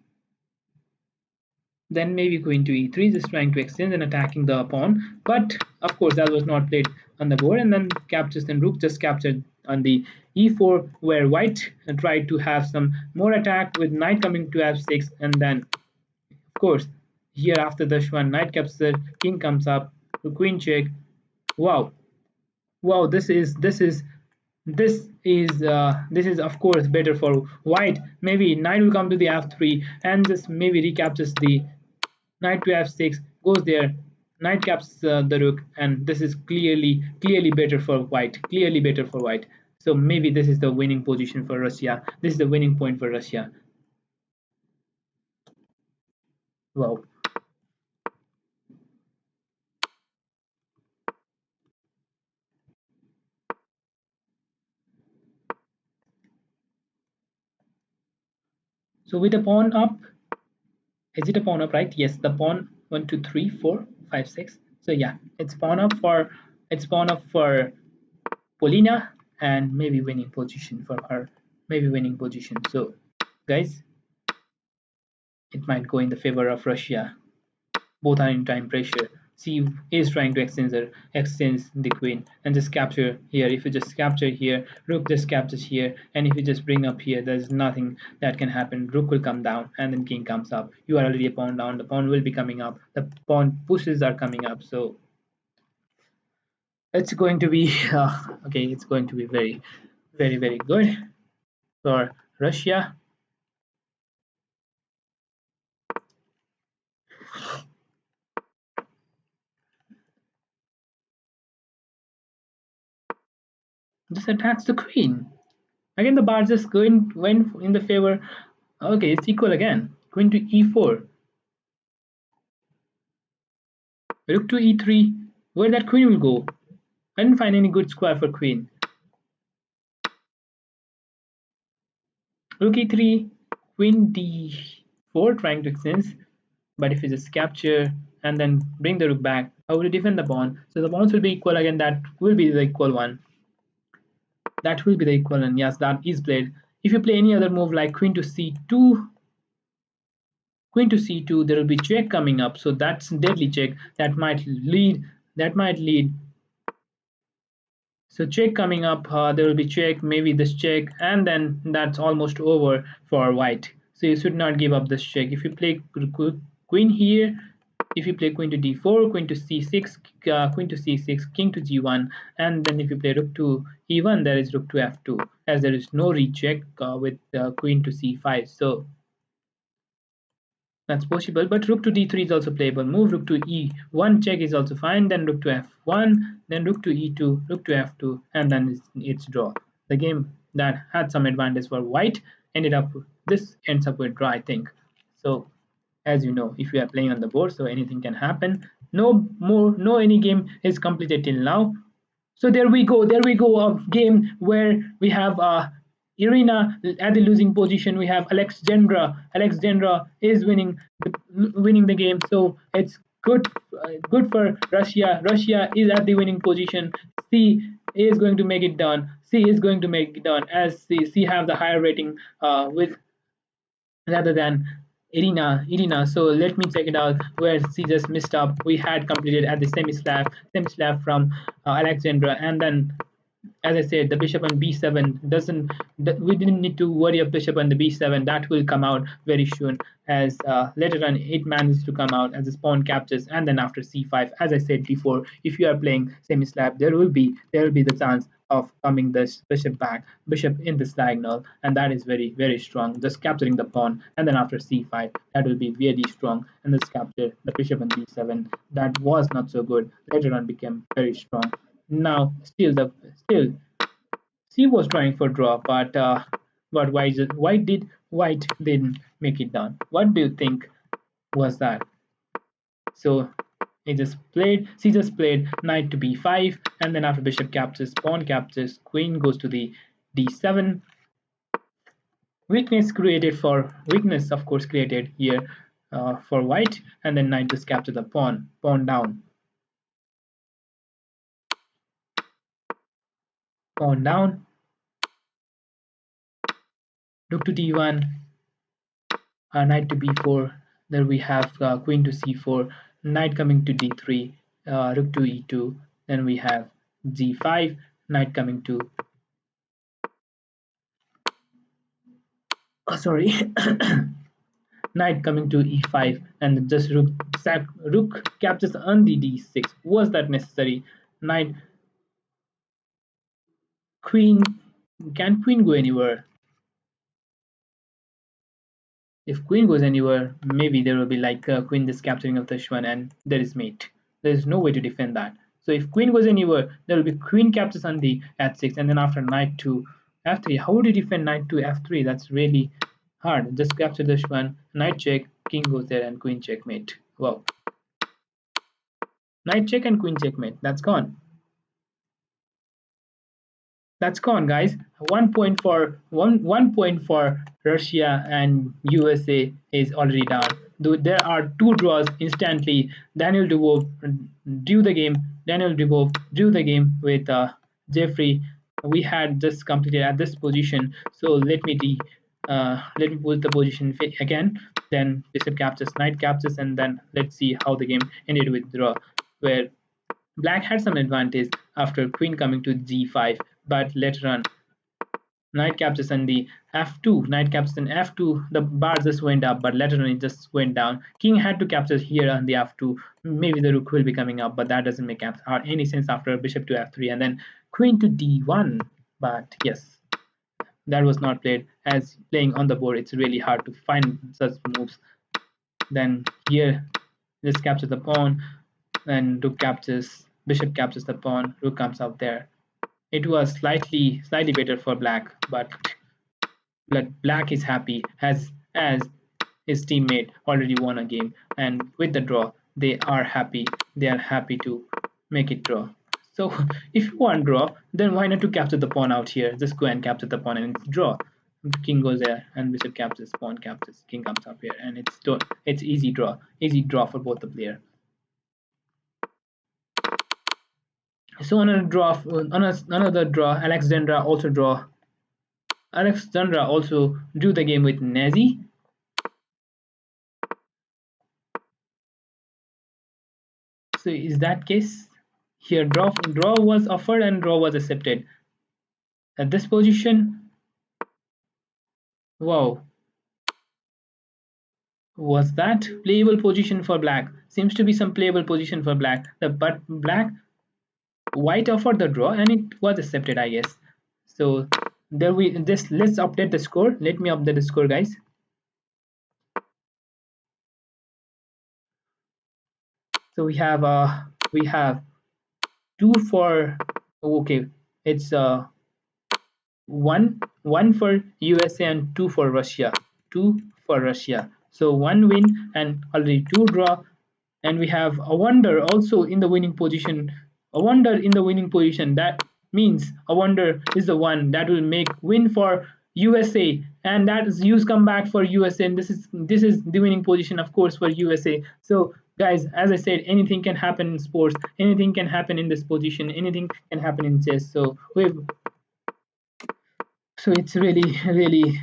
Then maybe queen to e3, just trying to extend and attacking the pawn. But of course, that was not played on the board. And then captures, then rook just captured on the e4, where white tried to have some more attack with knight coming to f6, and then of course, here after this one, knight capture, king comes up, to queen check. Wow, wow! This is of course better for white. Maybe knight will come to the f3 and just maybe recaptures the knight to f6, goes there, knight captures the rook, and this is clearly better for white. Clearly better for white. So maybe this is the winning position for Russia. This is the winning point for Russia. Wow. So with the pawn up, is it a pawn up, right? Yes, the pawn 1, 2, 3, 4, 5, 6. So yeah, it's pawn up for Polina, and maybe winning position for her. Maybe winning position. So guys, it might go in the favor of Russia. Both are in time pressure. C is trying to extend the queen and just capture here. If you just capture here, rook just captures here, and if you just bring up here, there's nothing that can happen. Rook will come down, and then king comes up. You are already a pawn down. The pawn will be coming up. The pawn pushes are coming up. So it's going to be okay. It's going to be very good for Russia. Just attacks the queen. Again, the bar just went in the favor. Okay, it's equal again. Queen to e4. Rook to e3. Where that queen will go? I didn't find any good square for queen. Rook e3. Queen d4, trying to extend. But if you just capture and then bring the rook back, how will you defend the pawn? So the pawns will be equal again. That will be the equal one. That will be the equal one. Yes, that is played. If you play any other move like queen to c2, there will be check coming up, so that's deadly check. That might lead so check coming up. There will be check, maybe this check, and then that's almost over for white. So you should not give up this check. If you play queen here, if you play queen to d4, queen to c6, queen to c6, king to g1, and then if you play rook to e1, there is rook to f2, as there is no recheck with queen to c5. So that's possible, but rook to d3 is also playable. Move rook to e1 check is also fine. Then rook to f1, then rook to e2, rook to f2, and then it's draw. The game that had some advantage for white ends up with draw, I think. So as you know, if you are playing on the board, so anything can happen. No any game is completed till now. So there we go, a game where we have Irina at the losing position. We have Alexandra is winning the game. So it's good for Russia. Russia is at the winning position. C is going to make it done. As C have the higher rating with rather than Irina. So let me check it out where she just missed up. We had completed at the semi slab from Alexandra, and then as I said, the bishop on b7 doesn't. We didn't need to worry of bishop on the b7. That will come out very soon, as later on it manages to come out as a pawn captures, and then after c5. As I said before, if you are playing semi-slab, there will be the chance of coming this bishop back, bishop in this diagonal, and that is very strong. Just capturing the pawn, and then after c5, that will be really strong. And this capture the bishop on b7, that was not so good. Later on became very strong. Now, still, she was trying for draw, but white didn't make it down? What do you think was that? So she just played knight to b5, and then after bishop captures, pawn captures, queen goes to the d7. Weakness, of course, created here for white, and then knight just captures the pawn down, pawn down, rook to d1, knight to b4. Then we have queen to c4, knight coming to d3, rook to e2. Then we have g5, knight coming to sorry, knight coming to e5, and just rook captures on the d6. Was that necessary? Knight, queen. Can queen go anywhere? If queen goes anywhere, maybe there will be like queen just capturing of this one, and there is mate. There is no way to defend that. So if queen goes anywhere, there will be queen captures on the h6, and then after knight to f3. How would you defend knight to f3? That's really hard. Just capture this one, knight check, king goes there, and queen checkmate. Wow. Knight check and queen checkmate. That's gone. That's gone, guys. 1 point for 1 point for Russia, and USA is already down. There are two draws instantly. Daniel Dubov drew the game. Daniel Dubov drew the game with Jeffrey. We had just completed at this position. So let me put the position again. Then bishop captures, knight captures, and then let's see how the game ended with draw, where Black had some advantage after queen coming to g5, but later on knight captures and the f2, knight captures and f2, the bar just went up, but later on it just went down. King had to capture here on the f2. Maybe the rook will be coming up, but that doesn't make any sense after bishop to f3, and then queen to d1. But yes, that was not played, as playing on the board it's really hard to find such moves. Then here, let's capture the pawn, and rook captures, bishop captures the pawn, rook comes out there. It was slightly better for black, but black is happy as his teammate already won a game, and with the draw they are happy. They are happy to make it draw. So if you want draw, then why not to capture the pawn out here? Just go and capture the pawn and it's draw. King goes there, and bishop captures, pawn captures, king comes up here, and it's easy draw for both the player. So another draw. Alexandra also drew the game with Nazi. So is that case here? Draw was offered and draw was accepted. At this position, wow, was that playable position for black? Seems to be some playable position for black. But white offered the draw and it was accepted, I guess. So there let's update the score. Let me update the score, guys. So we have 2 for, okay, it's 1 for USA and 2 for Russia. So 1 win and already 2 draw, and we have a wonder also in the winning position. That means a wonder is the one that will make win for USA, and that is use comeback for USA, and this is the winning position, of course, for USA. So guys, as I said, anything can happen in sports, anything can happen in this position, anything can happen in chess. So it's really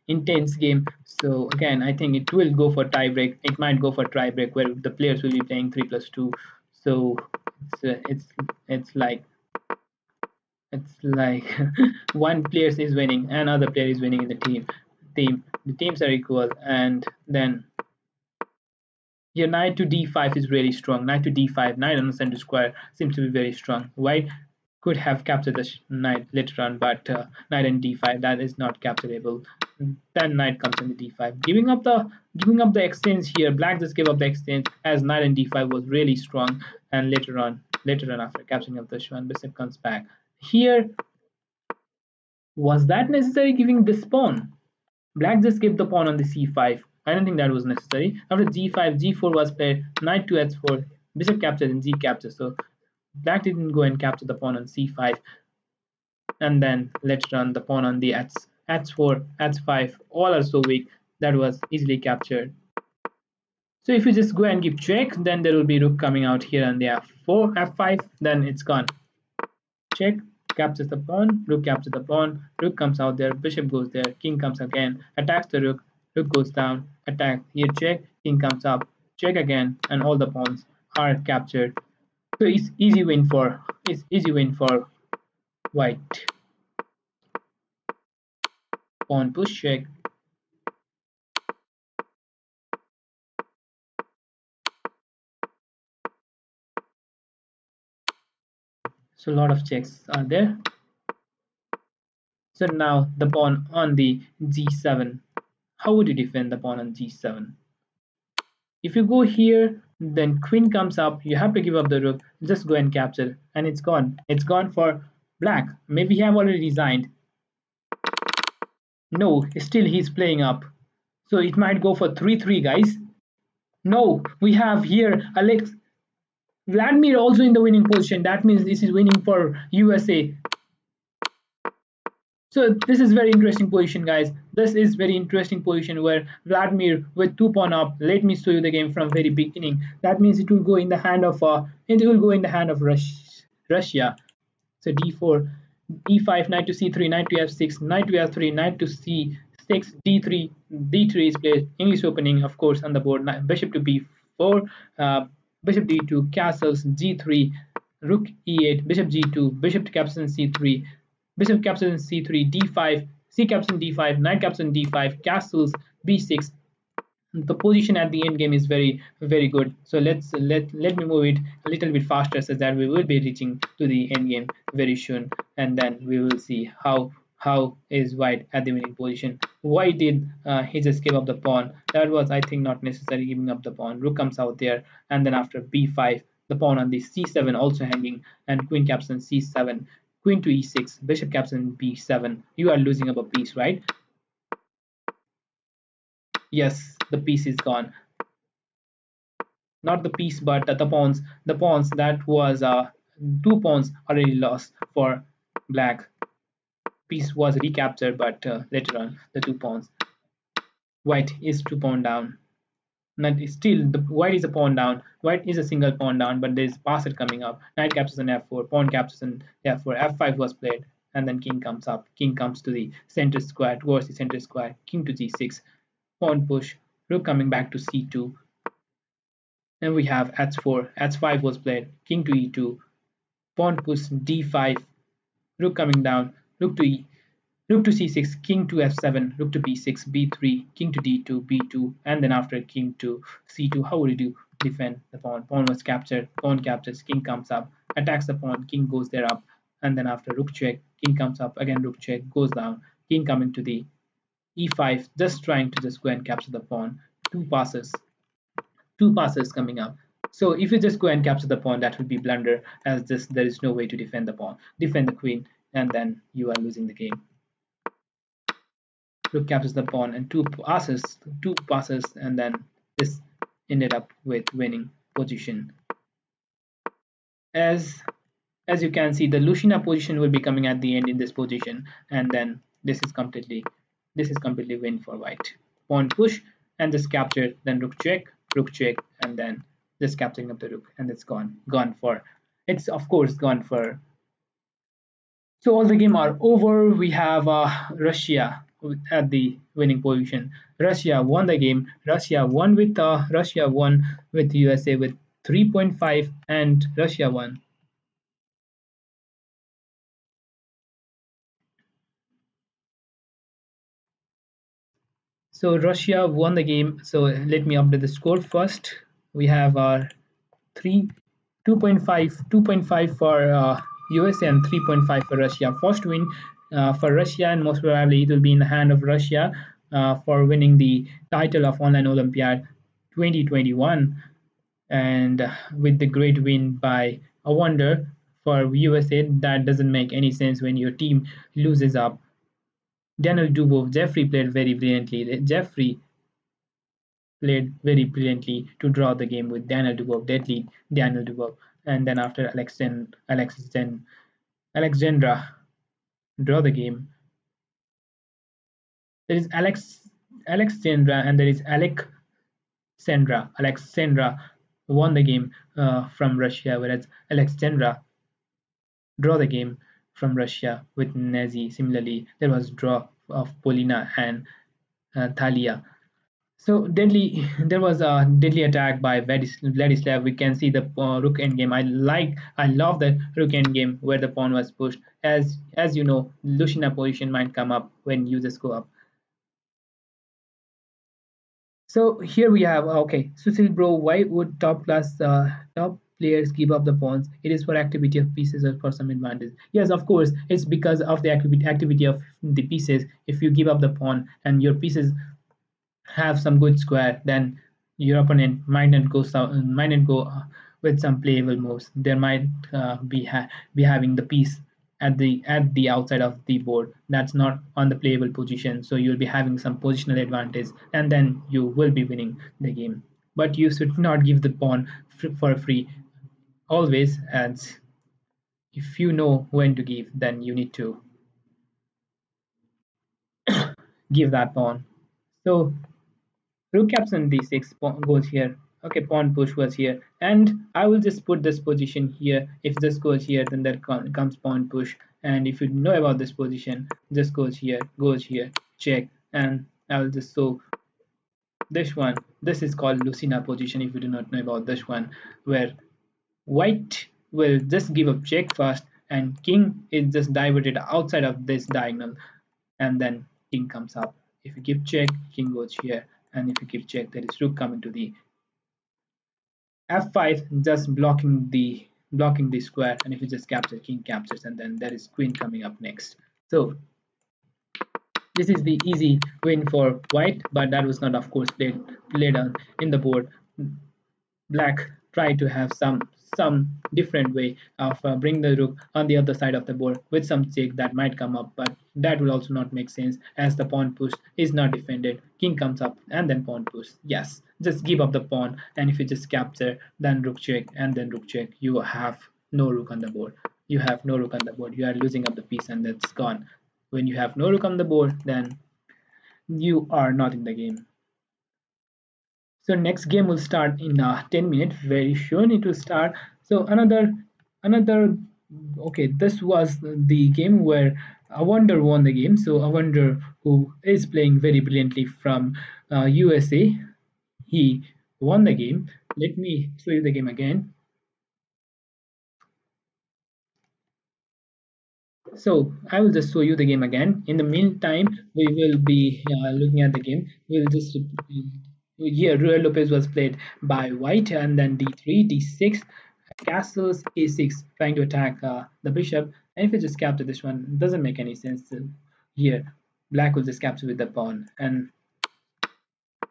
intense game. So again, I think it will go for tiebreak. It might go for tiebreak where the players will be playing 3+2. So it's like It's like one player is winning, another player is winning in the team. The teams are equal, and then your knight to d5 is really strong. Knight to d5, knight on the center square seems to be very strong. White could have captured the knight later on, but knight and d5, that is not capturable. Then knight comes in the d5, giving up the exchange here. Black just gave up the exchange as knight and d5 was really strong, and later on after capturing of the one, bishop comes back. Here, was that necessary giving this pawn? Black just gave the pawn on the c5. I don't think that was necessary. After g5, g4 was played, knight to h4, bishop captured and g captured. So black didn't go and capture the pawn on c5. And then later on the pawn on the h4, h5, all are so weak that was easily captured. So if you just go and give check, then there will be rook coming out here on the f4, f5, then it's gone. Check, captures the pawn, rook captures the pawn, rook comes out there, bishop goes there, king comes again, attacks the rook, rook goes down, attack, here check, king comes up, check again, and all the pawns are captured. So it's easy win for white. Pawn push check. So a lot of checks are there. So now the pawn on the g7. How would you defend the pawn on g7? If you go here, then queen comes up, you have to give up the rook, just go and capture, and it's gone. It's gone for black. Maybe he have already resigned. No, still he's playing up. So it might go for 3-3, guys. No, we have here Alex Vladimir also in the winning position. That means this is winning for USA. So this is very interesting position, guys. This is very interesting position where Vladimir with 2 pawn up. Let me show you the game from very beginning. That means it will go in the hand of Russia. So d4, e5, knight to c3, knight to f6, knight to f3, knight to c6, d3. D3 is played. English opening, of course, on the board. Bishop to b4, bishop d2, castles, g3, rook e8, bishop g2, bishop to capture c3, bishop captures c3, d5, c captures d5, knight captures d5, castles, b6. The position at the end game is very good. So let me move it a little bit faster so that we will be reaching to the end game very soon, and then we will see how is white at the winning position. Why did he just give up the pawn? That was, I think, not necessary giving up the pawn. Rook comes out there, and then after b5, the pawn on the c7 also hanging, and queen captures c7, queen to e6, bishop captures b7. You are losing up a piece, right? Yes, the piece is gone. Not the piece, but the pawns. The pawns, that was 2 pawns already lost for black. Piece was recaptured, but later on the 2 pawns. White is 2 pawn down. Not still the white is a pawn down. White is a single pawn down, but there is passer coming up. Knight captures an f4, pawn captures an f4, f5 was played, and then king comes up. King comes to the center square, towards the center square. King to g6, pawn push, rook coming back to c2. Then we have h4, h5 was played, king to e2, pawn push d5, rook coming down, rook to c6, king to f7, rook to b6, b3, king to d2, b2, and then after king to c2. How would you defend the pawn? Pawn was captured, pawn captures, king comes up, attacks the pawn, king goes there up, and then after rook check, king comes up, again rook check, goes down, king coming to the e5, just trying to just go and capture the pawn. Two passes coming up. So if you just go and capture the pawn, that would be blunder, as just there is no way to defend the pawn. Defend the queen, and then you are losing the game. Rook captures the pawn, and two passes, and then this ended up with winning position. As you can see, the Lucina position will be coming at the end in this position, and then this is completely win for white. Pawn push and just capture, then rook check, and then just capturing of the rook, and it's gone for. It's of course gone for. So all the game are over. We have Russia at the winning position. Russia won the game. Russia won with USA with 3.5, and Russia won So Russia won the game. So let me update the score first. We have our 3 2.5 for USA and 3.5 for Russia. First win for Russia, and most probably it will be in the hand of Russia for winning the title of Online Olympiad 2021. And with the great win by a wonder for USA, that doesn't make any sense when your team loses up. Daniel Dubov, Jeffrey played very brilliantly. Jeffrey played very brilliantly to draw the game with Daniel Dubov, deadly Daniel Dubov. And then after Alexandra draw the game, there is Alexandra and there is Alexandra. Alexandra won the game from Russia, whereas Alexandra draw the game from Russia with Nazi. Similarly, there was draw of Polina and Thalia. So deadly, there was a deadly attack by Vladislav. We can see the rook endgame. I love the rook endgame where the pawn was pushed. As you know, Lucina position might come up when users go up. So here we have okay, Susil bro. Why would top players give up the pawns? It is for activity of pieces or for some advantage. Yes, of course, it's because of the activity of the pieces. If you give up the pawn and your pieces have some good square, then your opponent might not go with some playable moves. There might be having the piece at the outside of the board that's not on the playable position. So you'll be having some positional advantage, and then you will be winning the game. But you should not give the pawn for free always. As if you know when to give, then you need to give that pawn. So rook captain d6 goes here. Okay, pawn push was here, and I will just put this position here. If this goes here, then there comes pawn push. And if you know about this position, this goes here, check, and I will just show this one. This is called Lucina position. If you do not know about this one, where white will just give a check first, and king is just diverted outside of this diagonal, and then king comes up. If you give check, king goes here, and if you give check, there is rook coming to the f5, just blocking the square, and if you just capture, king captures, and then there is queen coming up next. So this is the easy win for white, but that was not, of course, played on in the board. Black try to have some different way of bring the rook on the other side of the board with some check that might come up, but that will also not make sense as the pawn push is not defended. King comes up and then pawn push. Yes, just give up the pawn, and if you just capture, then rook check and then rook check, you have no rook on the board. You have no rook on the board. You are losing up the piece, and that's gone. When you have no rook on the board, then you are not in the game. So next game will start in 10 minutes. Very soon it will start. So another okay, this was the game where a wonder won the game. So a wonder who is playing very brilliantly from USA, he won the game. Let me show you the game again. So I will just show you the game again. In the meantime, we will be looking at the game. We'll just here Ruel Lopez was played by white, and then d3, d6, castles, a6, trying to attack the bishop. And if you just capture this one, it doesn't make any sense. Here, black will just capture with the pawn, and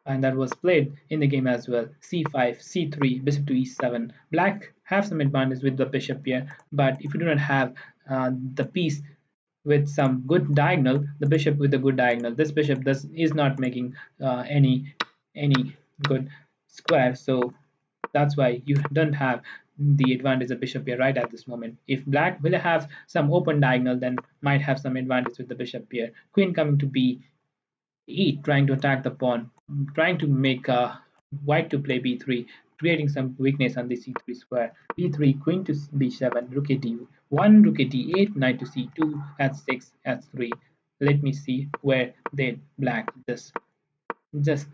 that was played in the game as well. c5, c3, bishop to e7. Black have some advantage with the bishop here, but if you do not have the piece with some good diagonal, the bishop with a good diagonal, this bishop is not making any good square, so that's why you don't have the advantage of bishop here right at this moment. If black will have some open diagonal, then might have some advantage with the bishop here. Queen coming to b trying to attack the pawn, trying to make white to play b3, creating some weakness on the c3 square. b3, queen to b7, rook at d1, rook at d8, knight to c2, h6, h3. Let me see where they black just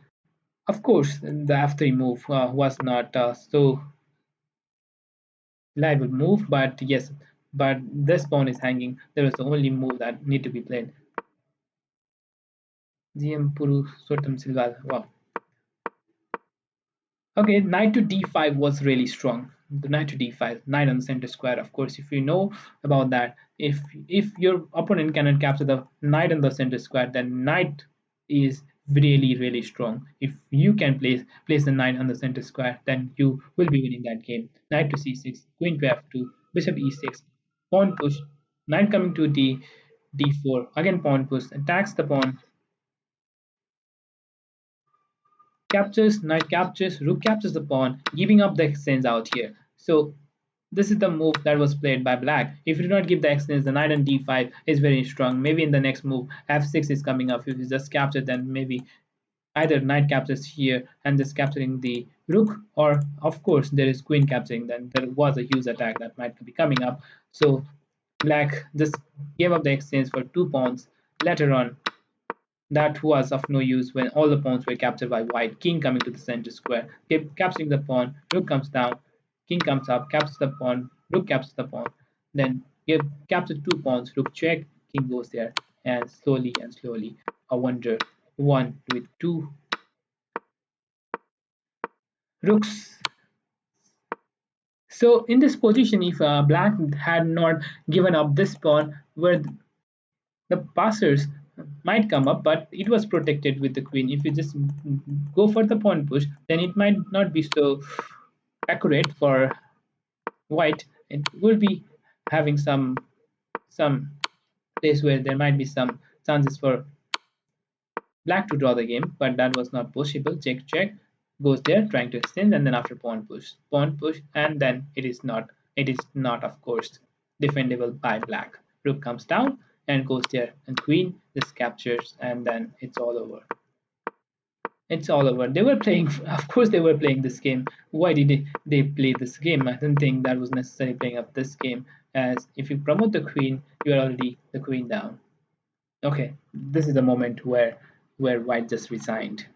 of course the f3 move was not so liable move, but yes, but this pawn is hanging. There is the only move that need to be played. GM Purushottam Silva. Wow. Okay, knight to d5 was really strong. The knight to d5, knight on the center square. Of course, if you know about that, if your opponent cannot capture the knight on the center square, then knight is really strong. If you can place the knight on the center square, then you will be winning that game. Knight to c6, queen to f2, bishop e6, pawn push, knight coming to d4, again pawn push, attacks the pawn, captures, knight captures, rook captures the pawn, giving up the exchange out here. So this is the move that was played by black. If you do not give the exchange, the knight on d5 is very strong. Maybe in the next move, f6 is coming up. If you just capture, then maybe either knight captures here and just capturing the rook, or of course there is queen capturing. Then there was a huge attack that might be coming up. So black just gave up the exchange for 2 pawns. Later on, that was of no use when all the pawns were captured by white. King coming to the center square, capturing the pawn, rook comes down, king comes up, captures the pawn, rook captures the pawn, then give capture 2 pawns, rook check, king goes there, and slowly a wonder one with 2 rooks. So in this position, if black had not given up this pawn, where the passers might come up, but it was protected with the queen. If you just go for the pawn push, then it might not be so accurate for white. It will be having some place where there might be some chances for black to draw the game, but that was not possible. Check, check, goes there, trying to extend, and then after pawn push, and then it is not, of course, defendable by black. Rook comes down and goes there, and queen just captures, and then it's all over. It's all over. They were playing, of course, they were playing this game. Why did they play this game? I don't think that was necessary playing up this game, as if you promote the queen, you are already the queen down. Okay, this is the moment where white just resigned.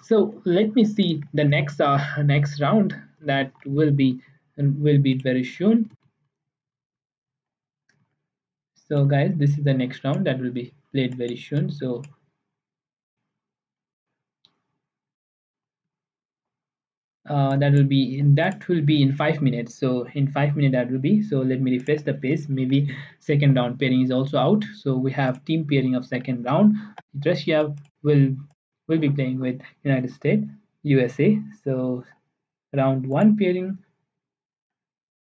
So let me see the next round that will be very soon. So guys, this is the next round that will be played very soon. So that will be in 5 minutes. So in 5 minutes that will be. So let me refresh the page. Maybe second round pairing is also out. So we have team pairing of second round. Russia will be playing with United States, USA. So round one pairing.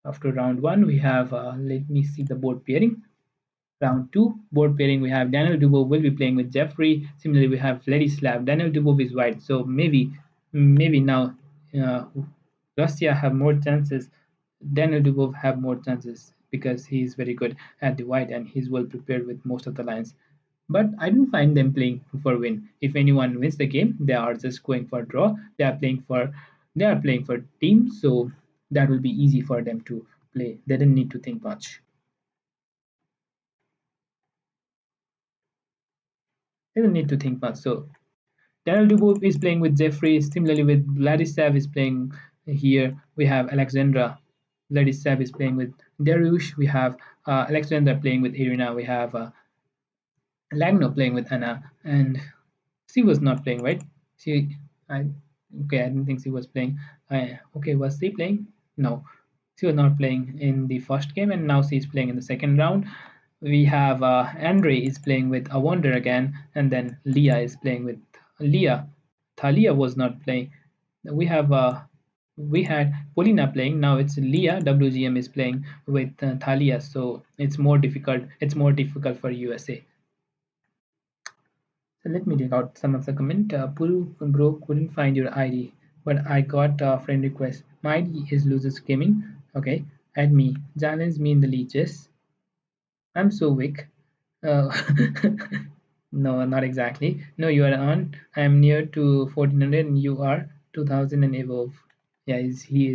After round one, we have let me see the board pairing. Round two, board pairing, we have Daniel Dubov will be playing with Jeffrey. Similarly, we have Vladislav. Daniel Dubov is white, so maybe now uh, Russia have more chances. Daniel Dubov have more chances because he is very good at the white and he's well prepared with most of the lines. But I don't find them playing for win. If anyone wins the game, they are just going for draw. They are playing for team, so that will be easy for them to play. They didn't need to think much. They don't need to think much. So Daniel Dubois is playing with Jeffrey. Similarly, with Vladislav is playing here. We have Alexandra. Vladislav is playing with Dariush. We have Alexandra playing with Irina. We have Lagno playing with Anna. And she was not playing, right? She, I, okay, I didn't think she was playing. Okay, was she playing? No, she was not playing in the first game, and now she's playing in the second round. We have Andre is playing with a Wonder again, and then Leah is playing with Leah. Thalia was not playing. We had Polina playing. Now it's Leah. WGM is playing with Thalia, so it's more difficult. It's more difficult for USA. So let me take out some of the comment. Puru bro couldn't find your ID, but I got a friend request. My ID is Losers Gaming. Okay, add me. Challenge me in the leeches. I'm so weak. Uh, no, not exactly. No, you are on. I'm near to 1400 and you are 2000 and above. Yeah, he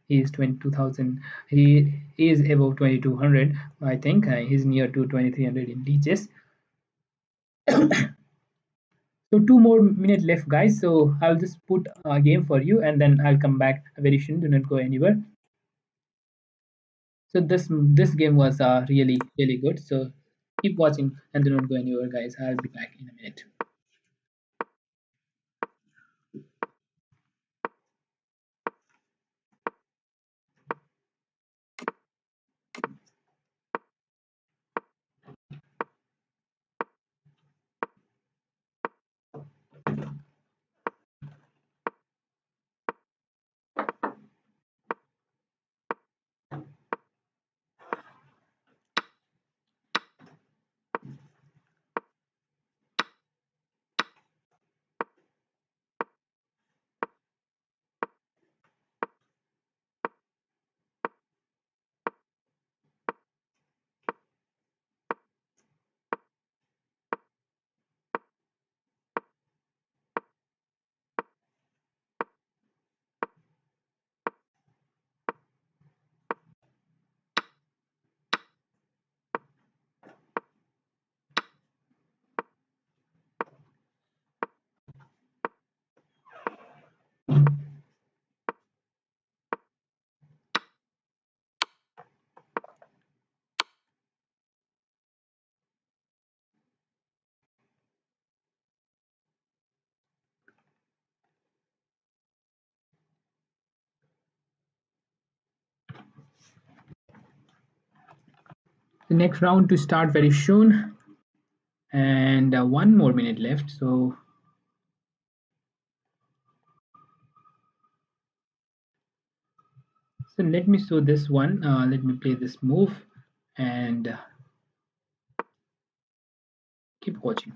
is 22,000. He is above 2200. I think he's near to 2300 in leeches. So 2 more minutes left, guys. So I'll just put a game for you, and then I'll come back very soon. Do not go anywhere. So this game was really good. So Keep watching and do not go anywhere, guys. I'll be back in a minute. The next round to start very soon, and 1 more minute left. So let me show this one. Let me play this move and keep watching.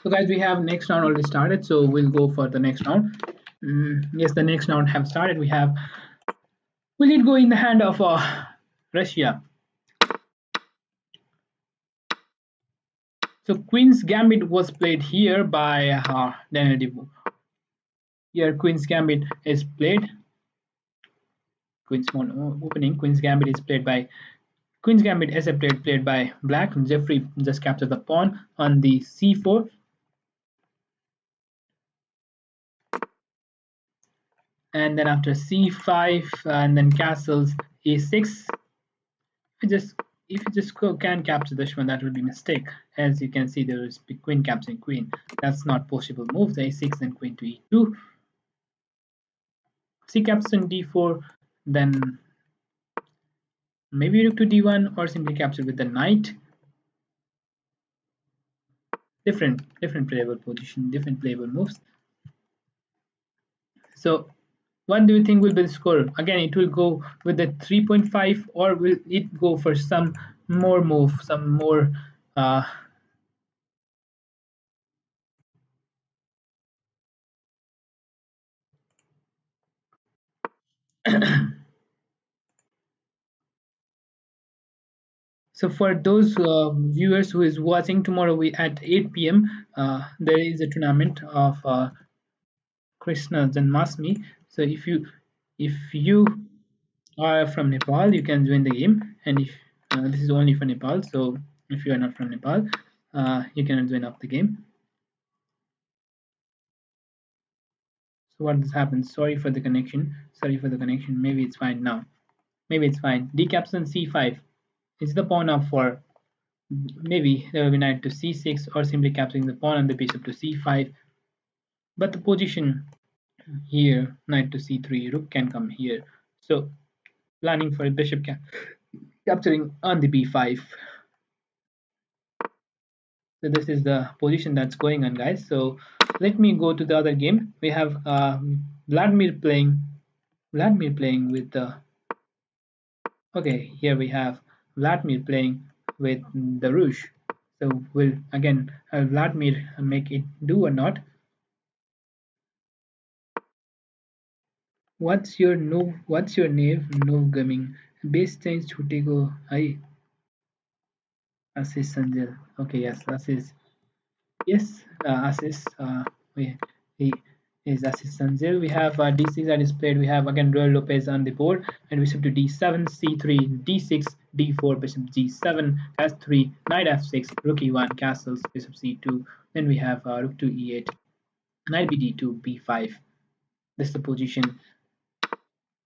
So guys, we have next round already started, so we'll go for the next round. Yes, the next round have started. We have, will it go in the hand of Russia? So Queen's Gambit was played here by Daniel Devo. Here Queen's Gambit is played. Queen's opening. Queen's Gambit is played by Queen's Gambit is a played by Black. Jeffrey just captured the pawn on the c4. And then after c5 and then castles a6. If you just can capture this one, that would be a mistake. As you can see, there is queen capturing queen. That's not possible move. The a6 and queen to e2. C captures on d4, then maybe rook to d1 or simply capture with the knight. Different playable position, different playable moves. So what do you think will be the score? Again, it will go with the 3.5 or will it go for some more move, some more so for those viewers who is watching tomorrow, we at 8 p.m. There is a tournament of Krishna Janmashtami. So if you are from Nepal, you can join the game, and if this is only for Nepal, so if you are not from Nepal, you cannot join up the game. So what has happened? Sorry for the connection. Sorry for the connection. Maybe it's fine now. Maybe it's fine. D captain c5. Is the pawn up for? Maybe there will be knight to c6 or simply capturing the pawn and the bishop to c5. But the position Here, knight to c3, rook can come here. So planning for bishop capturing on the b5. So this is the position that's going on, guys. So let me go to the other game. We have Vladimir playing with the okay. Here we have Vladimir playing with the Rouge. So will again Vladimir make it do or not? What's your name? No gaming. Base change छोटे को आई assist Sanjay. Okay, yes, assist. Yes, assist. He is assist Sanjay. We have d6 that is played. We have again Royal Lopez on the board, and bishop to d7, c3, d6, d4, bishop g7, s3, knight f6, rook e1, castles, bishop c2. Then we have rook to e8, knight bd2, b5. This is the position.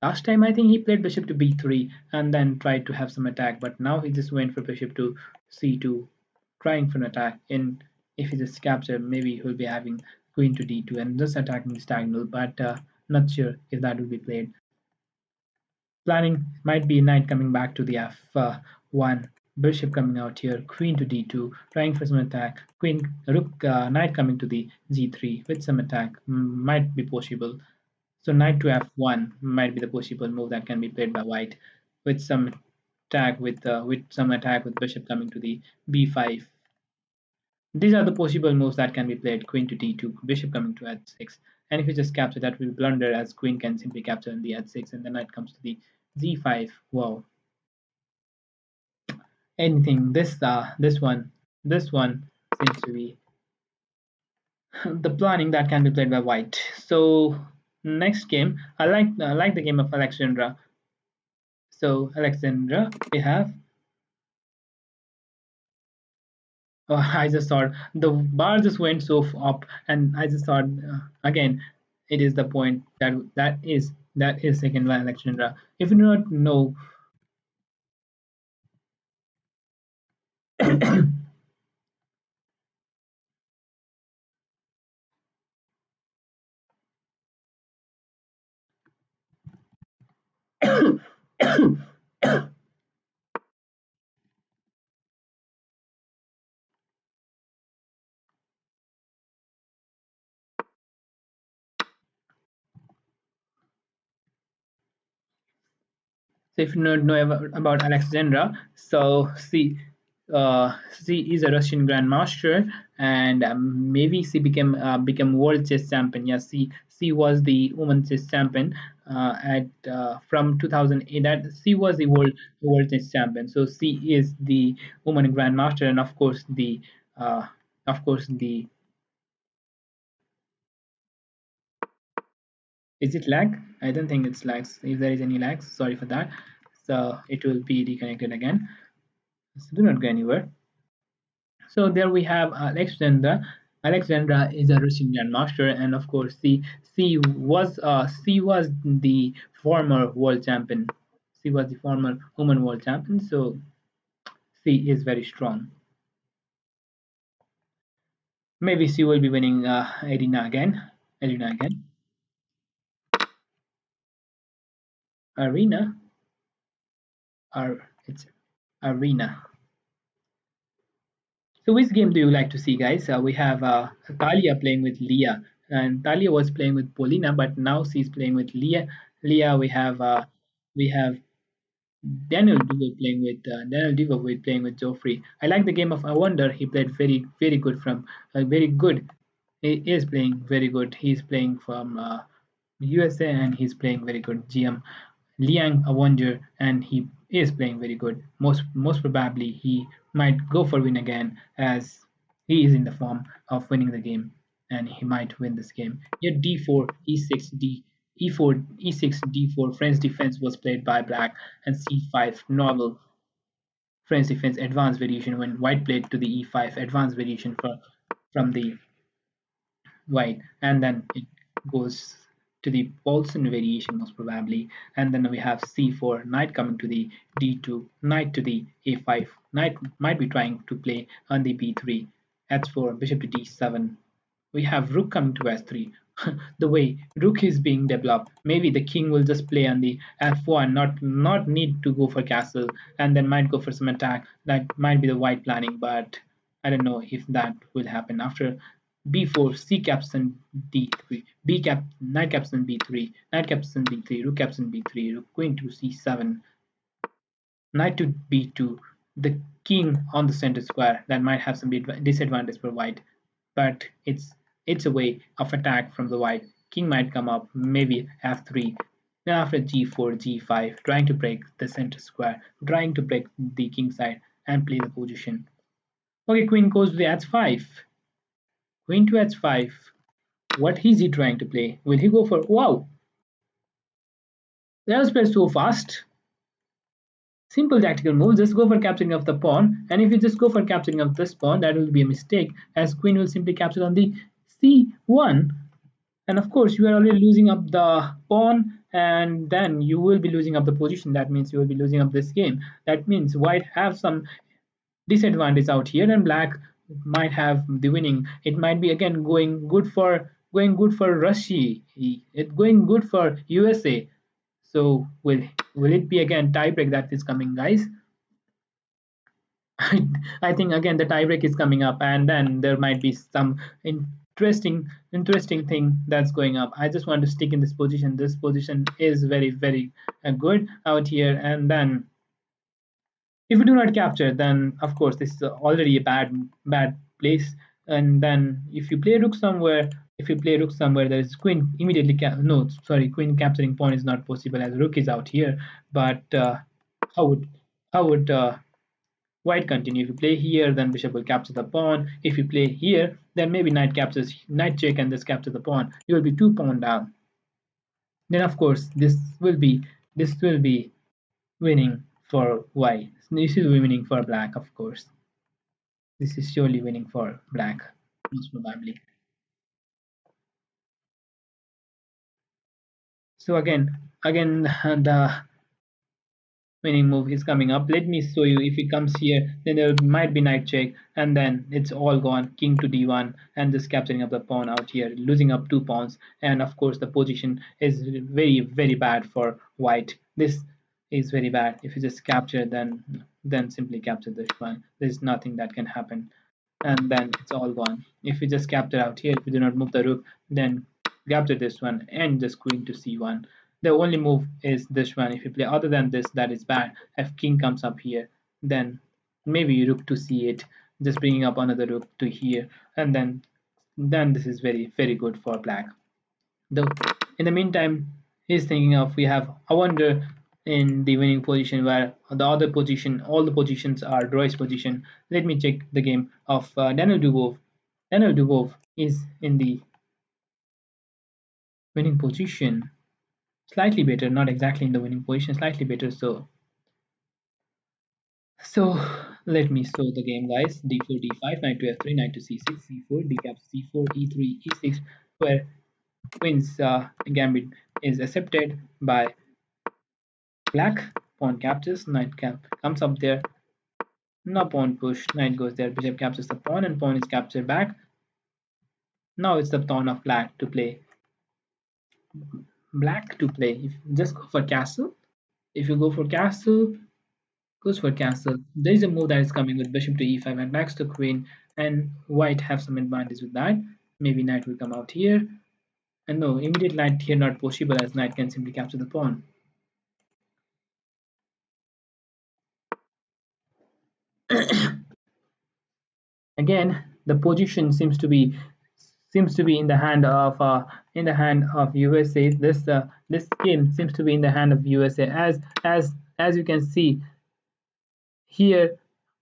Last time I think he played bishop to b3 and then tried to have some attack, but now he just went for bishop to c2, trying for an attack. And if he just capture, maybe he'll be having queen to d2 and just attacking this diagonal, but not sure if that will be played. Planning might be knight coming back to the f1, bishop coming out here, queen to d2, trying for some attack, queen, rook, knight coming to the g3 with some attack, might be possible. So knight to f1 might be the possible move that can be played by white, with some attack with bishop coming to the b5. These are the possible moves that can be played: queen to d2, bishop coming to h6, and if you just capture, that will blunder, as queen can simply capture in the h6, and the knight comes to the g5. Wow, anything. This one seems to be the planning that can be played by white. So next game, I like the game of Alexandra. So Alexandra, we have. Oh, I just thought the bar just went so up, and I just thought again, it is the point that is second by Alexandra. If you do not know, so if you don't know about Alexandra, so she is a Russian grandmaster, and maybe she became world chess champion. Yes, she was the woman chess champion at from 2008. That she was the world chess champion. So she is the woman grandmaster, and uh, of course the is it lag? I don't think it's lags. If there is any lags, sorry for that. So it will be reconnected again. So do not go anywhere. So there we have Alexandra. Alexandra is a Russian grandmaster, and of course, she was the former world champion. She was the former woman world champion, so she is very strong. Maybe she will be winning arena again. Arena again. Arena. It's arena. So which game do you like to see, guys? We have Talia playing with Leah, and Talia was playing with Polina, but now she's playing with Leah. Leah, we have Daniel Dubois playing with Joffrey. I like the game of I Wonder. He played very good from very good. He is playing very good. He's playing from USA, and he's playing very good. GM Liang Avenger, and he is playing very good. Most probably he might go for win again, as he is in the form of winning the game, and he might win this game. Here d4, e6, e4, e6, d4. French defense was played by black, and c5 normal French defense advanced variation when white played to the e5 advanced variation from the white, and then it goes to the Paulson variation most probably, and then we have c4, knight coming to the d2, knight to the a5, knight might be trying to play on the b3, h4, bishop to d7. We have rook coming to s3, the way rook is being developed. Maybe the king will just play on the f1, not need to go for castle, and then might go for some attack. That might be the white planning, but I don't know if that will happen. After b4, c captain d3, b cap, knight captain b3, knight captain b3, rook captain b3, rook queen to c7, knight to b2, the king on the center square. That might have some disadvantage for white, but it's a way of attack from the white. King might come up, maybe f3. Then after g4, g5, trying to break the center square, trying to break the king side and play the position. Okay, queen goes to the h5. Queen to h5. What is he trying to play? Will he go for? Wow, that was played so fast. Simple tactical move, just go for capturing of the pawn, and if you just go for capturing of this pawn, that will be a mistake, as queen will simply capture on the c1, and of course you are already losing up the pawn, and then you will be losing up the position. That means you will be losing up this game. That means white have some disadvantage out here, and black might have the winning. It might be again going good for Russia, it going good for USA. So will it be again tiebreak that is coming, guys? I think again the tiebreak is coming up, and then there might be some interesting thing that's going up. I just want to stick in this position. This position is very good out here, and then if you do not capture, then of course this is already a bad place. And then if you play rook somewhere, there is queen immediately. No, sorry, queen capturing pawn is not possible as rook is out here. But how would how would white continue? If you play here, then bishop will capture the pawn. If you play here, then maybe knight check and this capture the pawn. You will be 2 pawn down. Then of course this will be winning for white. This is winning for black, of course. This is surely winning for black, most probably. So again, the winning move is coming up. Let me show you. If it comes here, then there might be knight check, and then it's all gone. King to d1, and just capturing up the pawn out here, losing up 2 pawns. And of course, the position is very bad for white. This is very bad. If you just capture, then simply capture this one. There's nothing that can happen, and then it's all gone. If you just capture out here, if you do not move the rook, then capture this one and just queen to c1. The only move is this one. If you play other than this, that is bad. If king comes up here, then maybe rook to c8, just bringing up another rook to here, and then this is very good for black. Though in the meantime, he's thinking of we have a wonder in the winning position where the other position, all the positions are draw's position. Let me check the game of Daniel Dubov. Daniel Dubov is in the winning position, slightly better, not exactly in the winning position, slightly better. So let me show the game, guys. d4, d5, knight to f3, knight to c6, c4, d cap c4, e3, e6, where queen's gambit is accepted by black. Pawn captures, knight comes up there. Now pawn push, knight goes there, bishop captures the pawn, and pawn is captured back. Now it's the turn of black to play. If just go for castle. If you go for castle, goes for castle. There is a move that is coming with bishop to e5 and backs to queen, and white have some advantage with that. Maybe knight will come out here. And no, immediate knight here not possible, as knight can simply capture the pawn. Again, the position seems to be in the hand of USA. This game seems to be in the hand of USA, as you can see here.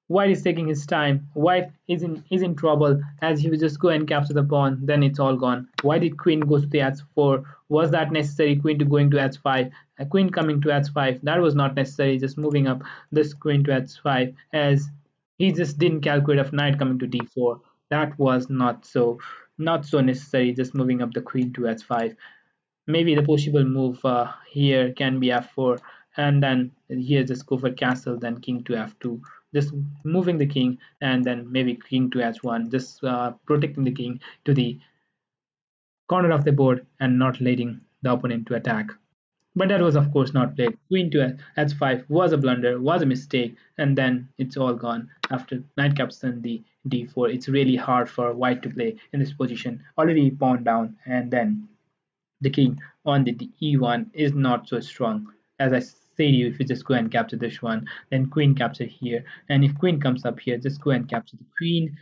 White is taking his time. White is in trouble, as he will just go and capture the pawn. Then it's all gone. Why did queen go to the h4? Was that necessary? Queen to going to h5. A queen coming to h5. That was not necessary. Just moving up this queen to h5, as he just didn't calculate of knight coming to d4. That was not so necessary. Just moving up the queen to h5. Maybe the possible move here can be f4, and then here just go for castle, then king to f2, just moving the king, and then maybe king to h1, just protecting the king to the corner of the board and not letting the opponent to attack. But that was of course not played. Queen to h5 was a blunder, was a mistake, and then it's all gone. After knight captures the d4, it's really hard for white to play in this position. Already pawn down, and then the king on the e1 is not so strong. As I say to you, if you just go and capture this one, then queen capture here, and if queen comes up here, just go and capture the queen,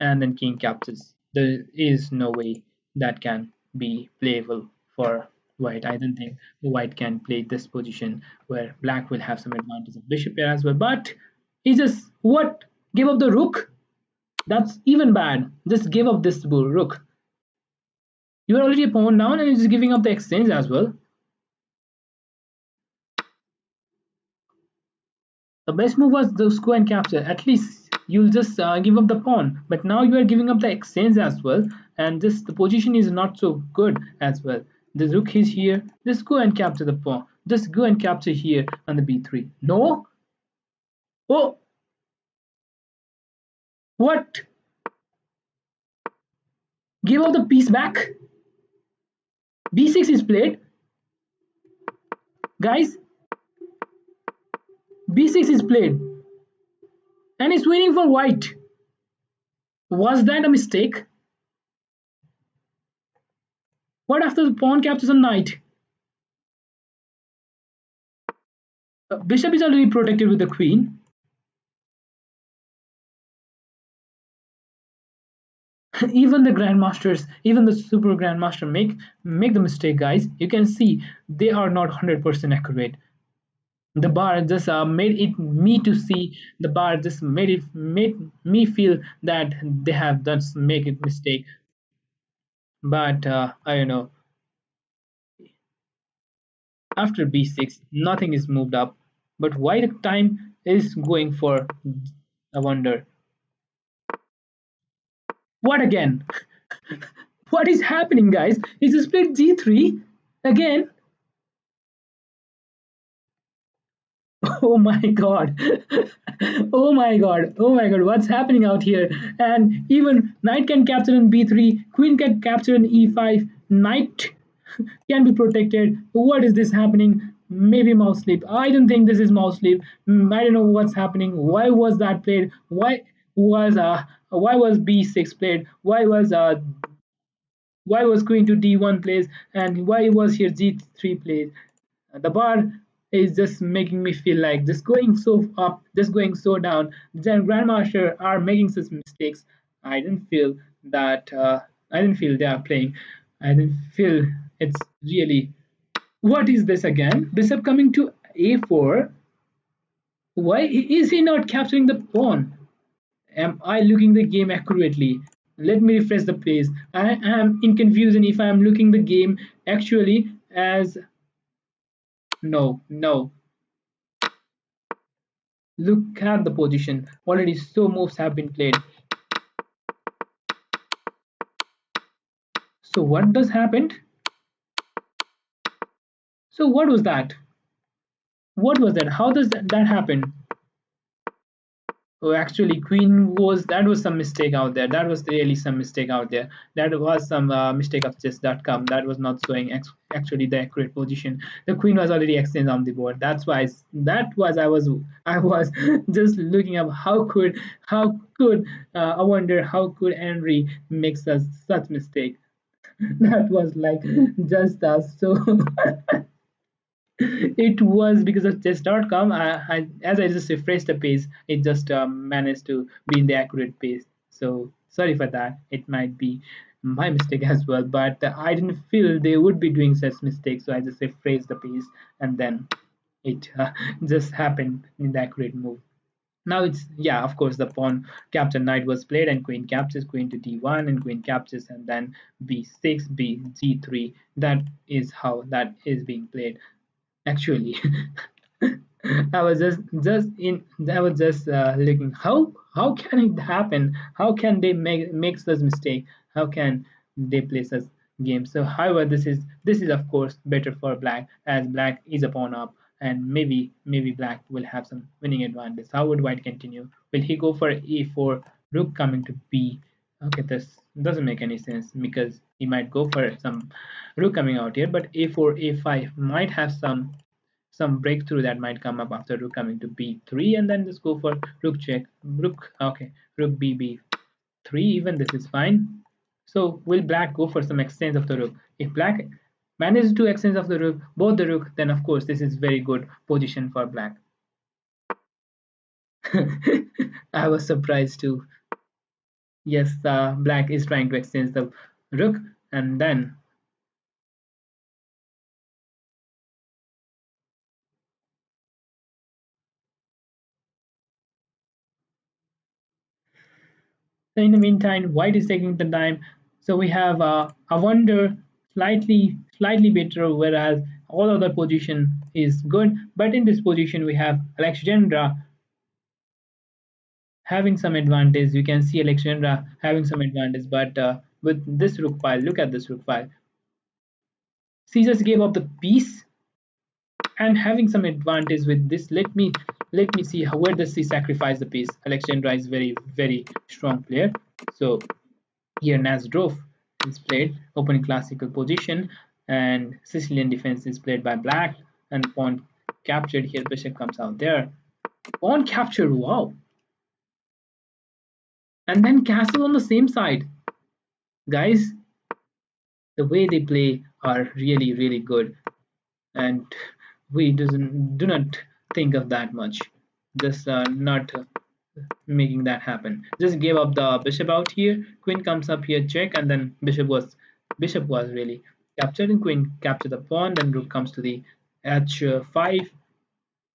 and then king captures. There is no way that can be playable for white. I don't think white can play this position where black will have some advantage of bishop here as well. But he just what? Give up the rook? That's even bad. Just give up this rook. You are already a pawn down and he's giving up the exchange as well. The best move was the square and capture. At least you'll just give up the pawn. But now you are giving up the exchange as well. And this the position is not so good as well. The rook is here. Just go and capture the pawn. Just go and capture here on the b3. No? Oh, what? Give up the piece back? b6 is played. Guys, b6 is played. And it's winning for white. Was that a mistake? What after the pawn captures a knight? Bishop is already protected with the queen. Even the grandmasters, even the super grandmaster make the mistake, guys. You can see they are not 100% accurate. The bar just made it me to see the bar just made me feel that they have done make a mistake. But I don't know. After b6, nothing is moved up. But white time is going for a wonder. What again? What is happening, guys? Is it split g3 again? Oh my god. Oh my god. Oh my god. What's happening out here? And even knight can capture in b3, queen can capture in e5, knight can be protected. What is this happening? Maybe mouse sleep. I don't think this is mouse sleep. I don't know what's happening. Why was that played? Why was b6 played? Why was queen to d1 plays, and why was here g3 plays? The bar is just making me feel like just going so up, just going so down. Then grandmaster are making such mistakes. I didn't feel that. I didn't feel they are playing. I didn't feel it's really. What is this again? Bishop coming to a4. Why is he not capturing the pawn? Am I looking the game accurately? Let me refresh the page. I am in confusion if I am looking the game actually as no, no. Look at the position. Already so moves have been played. So what does happened? So what was that? What was that? How does that happen? Oh, actually, queen was that was some mistake out there. That was really some mistake out there. That was some mistake of chess.com. That was not showing actually the accurate position. The queen was already exchanged on the board. That's why I was just looking up how could I wonder how could Henry make such mistake. That was like just so. It was because of chess.com. As I just refreshed the page, it just managed to be in the accurate page. So sorry for that. It might be my mistake as well, but I didn't feel they would be doing such mistakes. So I just refreshed the page, and then it just happened in the accurate move. Now it's yeah, of course, the pawn capture knight was played, and queen captures, queen to d1, and queen captures, and then b6, b g3. That is how that is being played actually. I was just looking how can it happen, how can they make such mistake, how can they play such games. So however, this is of course better for black, as black is a pawn up, and maybe black will have some winning advantage. How would white continue? Will he go for e4, rook coming to b Okay, this doesn't make any sense because he might go for some rook coming out here, but a4, a5 might have some breakthrough that might come up after rook coming to b3, and then just go for rook check, rook, okay, rook b3, even this is fine. So will black go for some exchange of the rook? If black manages to exchange of the rook, both the rook, then of course this is very good position for black. I was surprised too. Yes, black is trying to exchange the rook, and then in the meantime, white is taking the time. So we have a wonder slightly better, whereas all other position is good. But in this position, we have Alexandra having some advantage. You can see Alexandra having some advantage, but with this rook file, look at this rook file. She just gave up the piece and having some advantage with this. Let me see how, where does she sacrifice the piece. Alexandra is very strong player. So here Nasdrov is played opening classical position, and Sicilian defense is played by black, and pawn captured here. Bishop comes out there. Pawn captured, wow. And then castle on the same side. Guys, the way they play are really good, and we do not think of that much. Just not making that happen. Just gave up the bishop out here. Queen comes up here, check, and then bishop was really captured, and queen capture the pawn. Then rook comes to the h5.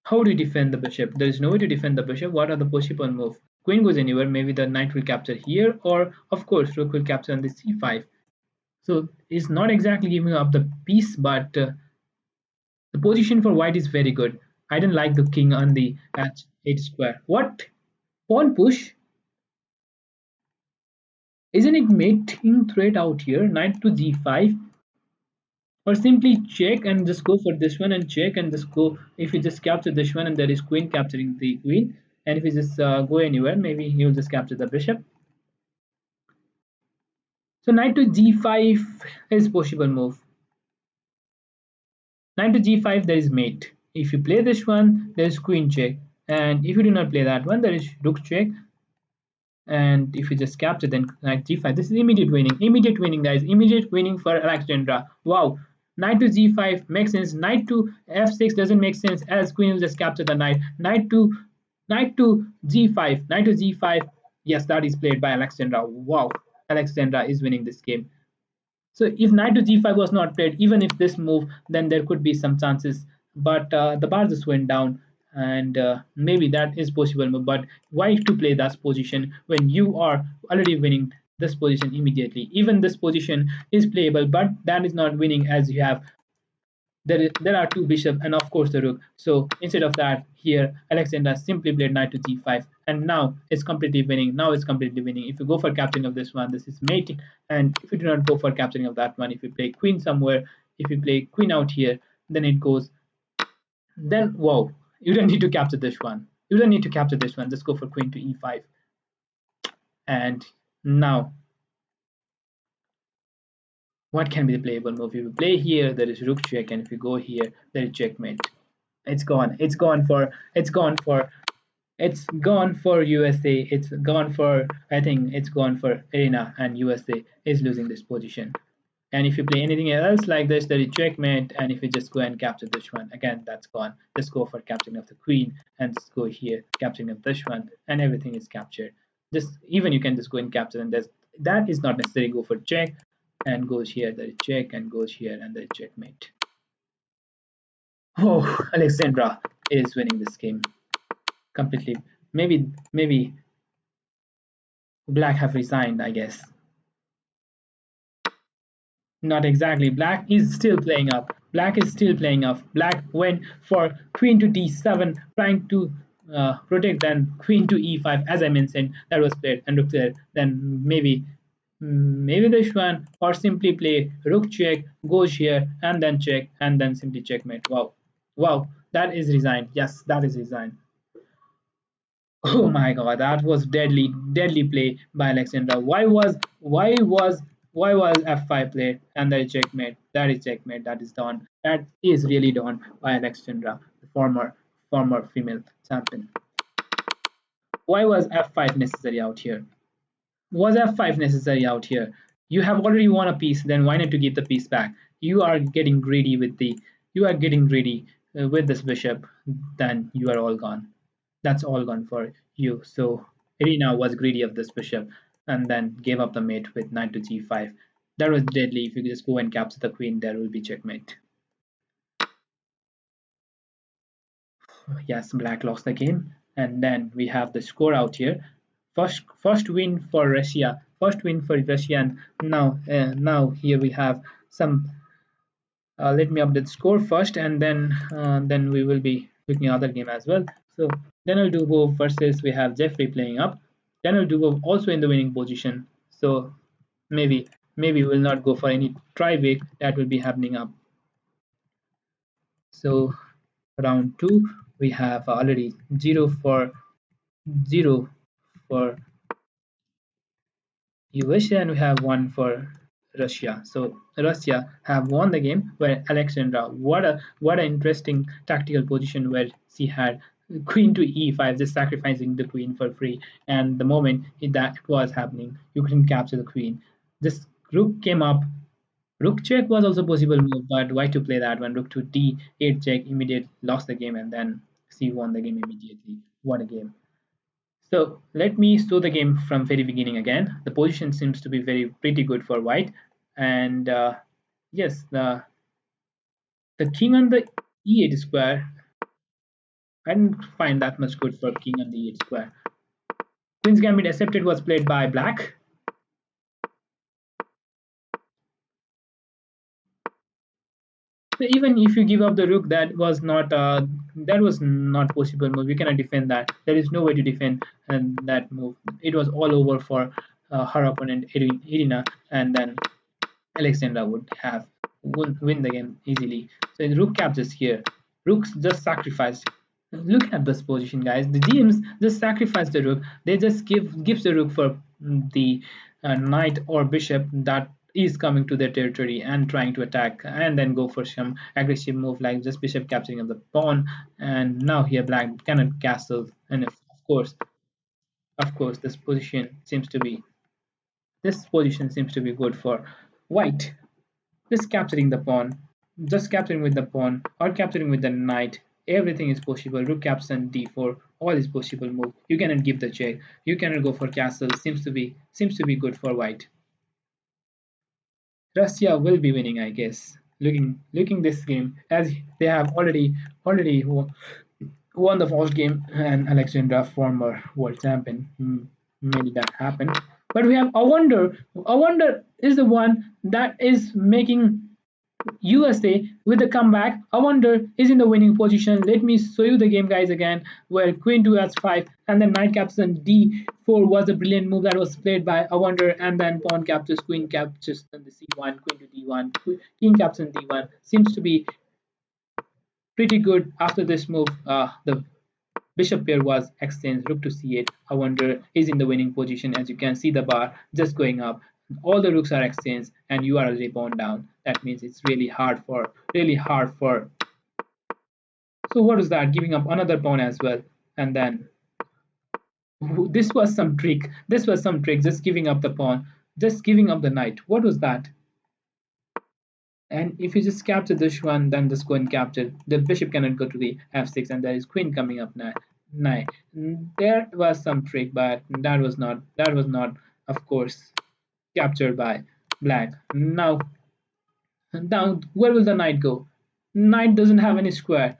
How do you defend the bishop? There is no way to defend the bishop. What are the possible move? Queen goes anywhere. Maybe the knight will capture here, or of course rook will capture on the c5. So it's not exactly giving up the piece, but the position for white is very good. I didn't like the king on the h8 square. What? Pawn push? Isn't it mating threat out here? Knight to g5, or simply check and just go for this one and check and just go. If you just capture this one and there is queen capturing the queen, and if you just go anywhere, maybe he'll just capture the bishop. So knight to g5 is possible move. Knight to g5, there is mate. If you play this one, there is queen check, and if you do not play that one, there is rook check. And if you just capture, then knight g5, this is immediate winning guys, immediate winning for Alexandra. Wow, knight to g5 makes sense. Knight to f6 doesn't make sense, as queen will just capture the knight. Knight to g5, knight to g5. Yes, that is played by Alexandra. Wow, Alexandra is winning this game. So if knight to g5 was not played, even if this move, then there could be some chances. But the bar just went down, and maybe that is possible move. But why to play that position when you are already winning this position immediately? Even this position is playable, but that is not winning, as you have there are two bishops and of course the rook. So instead of that, here Alexander simply played knight to g5, and now it's completely winning. Now it's completely winning. If you go for capturing of this one, this is mating, and if you do not go for capturing of that one, if you play queen somewhere, if you play queen out here, then it goes. Then wow, you don't need to capture this one. You don't need to capture this one. Just go for queen to e5, and now what can be the playable move? If you play here, there is rook check, and if you go here, there is checkmate. It's gone. It's gone for USA. It's gone for, I think it's gone for Arena, and USA is losing this position. And if you play anything else like this, there is checkmate. And if you just go and capture this one, again, that's gone. Just go for capturing of the queen and just go here, capturing of this one, and everything is captured. Just even you can just go and capture, and that is not necessary. Go for check and goes here, there is check, and goes here, and there is checkmate. Oh, Alexandra is winning this game completely. Maybe black have resigned, I guess. Not exactly. Black is still playing up. Black is still playing up. Black went for queen to d7, trying to protect, then queen to e5, as I mentioned, that was played, and rook there. Then maybe this one, or simply play rook check, goes here, and then check, and then simply checkmate. Wow, wow, that is resigned. Yes, that is resigned. Oh my god, that was deadly play by Alexandra. Why was f5 played and that is checkmate? That is checkmate. That is done. That is really done by Alexandra, the former female champion. Why was f5 necessary out here? Was f5 necessary out here? You have already won a piece, then why not to give the piece back? You are getting greedy with this bishop, then you are all gone. That's all gone for you. So Irina was greedy of this bishop and then gave up the mate with knight to g5. That was deadly. If you just go and capture the queen, there will be checkmate. Yes, black lost the game. And then we have the score out here. First win for Russia. First win for Russia. And now here we have some. Let me update score first, and then we will be looking at other game as well. So Daniel Dubov versus we have Jeffrey playing up. Daniel Dubov also in the winning position. So maybe we'll not go for any try break that will be happening up. So round two we have already 0 for USA and we have one for Russia. So Russia have won the game where Alexandra, what an interesting tactical position where she had queen to e5, just sacrificing the queen for free. And the moment that was happening, you couldn't capture the queen. This rook came up. Rook check was also possible move, but why to play that one? Rook to d8 check, immediate lost the game, and then she won the game immediately. Won a game. So let me show the game from very beginning again. The position seems to be very pretty good for white, and yes, the king on the e8 square. I didn't find that much good for king on the e8 square. Queen's Gambit accepted was played by black. So even if you give up the rook, that was not possible move. You cannot defend that. There is no way to defend that move. It was all over for her opponent Irina, and then Alexandra would have win the game easily. So the rook captures here. Rooks just sacrificed. Look at this position, guys. The GMs just sacrifice the rook. They just gives the rook for the knight or bishop that is coming to their territory and trying to attack, and then go for some aggressive move like just bishop capturing of the pawn. And now here black cannot castle, and of course this position seems to be good for white. Just capturing the pawn, just capturing with the pawn or capturing with the knight. Everything is possible. Rook captures on d4. All is possible move. You cannot give the check. You cannot go for castle. Seems to be good for white. Russia will be winning, I guess. Looking this game as they have already won the first game, and Alexandra, former world champion, made that happen. But we have a wonder is the one that is making USA with the comeback. I wonder is in the winning position. Let me show you the game, guys, again, where queen to h5 and then knight captures on d4 was a brilliant move that was played by I wonder, and then pawn captures, queen captures on the c1, queen to d1, king captures on d1. Seems to be pretty good after this move. The bishop pair was exchanged, rook to c8. I wonder is in the winning position. As you can see, the bar just going up. All the rooks are exchanged, and you are already pawn down. That means it's really hard for. So what is that? Giving up another pawn as well, and then this was some trick. This was some trick. Just giving up the pawn, just giving up the knight. What was that? And if you just capture this one, then just go and capture. The bishop cannot go to the f6, and there is queen coming up now. There was some trick, but that was not, of course, captured by black. Now where will the knight go? Knight doesn't have any square.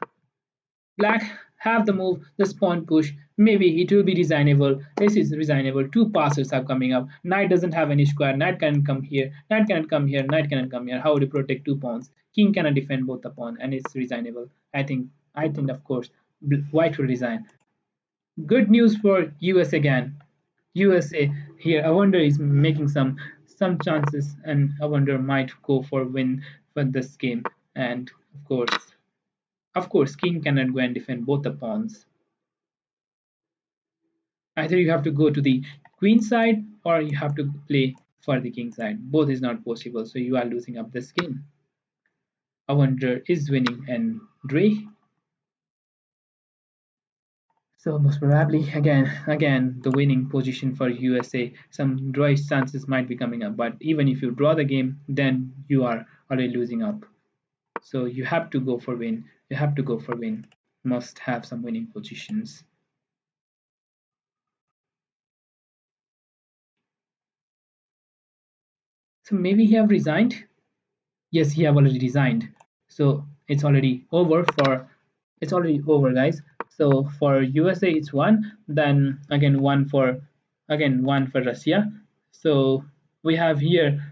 Black have the move, the pawn push. Maybe it will be designable. This is designable. Two passes are coming up. Knight doesn't have any square. Knight can come here. Knight cannot come here. Knight cannot come here. How would you protect two pawns? King cannot defend both the pawn, and it's designable. I think of course white will design. Good news for US again. USA here. I wonder is making some chances, and I wonder might go for win for this game. And of course, king cannot go and defend both the pawns. Either you have to go to the queen side or you have to play for the king side. Both is not possible, so you are losing up this game. Avenger is winning and Dre. So most probably again the winning position for USA. Some draw chances might be coming up, but even if you draw the game, then you are already losing up. So you have to go for win. You have to go for win. Must have some winning positions. So maybe he have resigned. Yes, he have already resigned. So it's already over, guys. So for USA it's one. Then again one for Russia. So we have here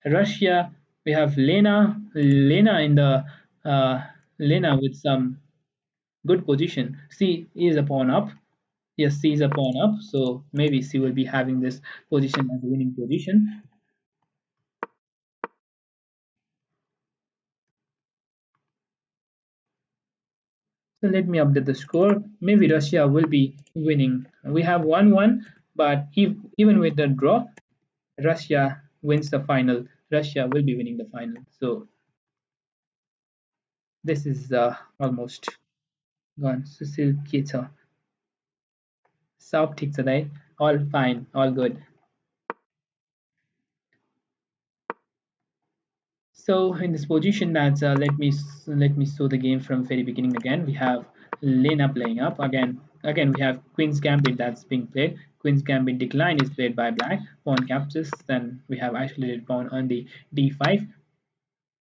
Russia. We have Lena in the uh, Lena with some good position. C is a pawn up. Yes, C is a pawn up. So maybe C will be having this position as a winning position. So let me update the score. Maybe Russia will be winning. We have 1-1, but if, even with the draw, Russia wins the final. Russia will be winning the final. So this is almost gone. Cecil Keita. South ठीक today. All fine, all good. So in this position, that's let me show the game from very beginning again. We have Lena playing up again. Again, we have Queen's Gambit that's being played. Queen's Gambit decline is played by Black. Pawn captures. Then we have isolated pawn on the d5.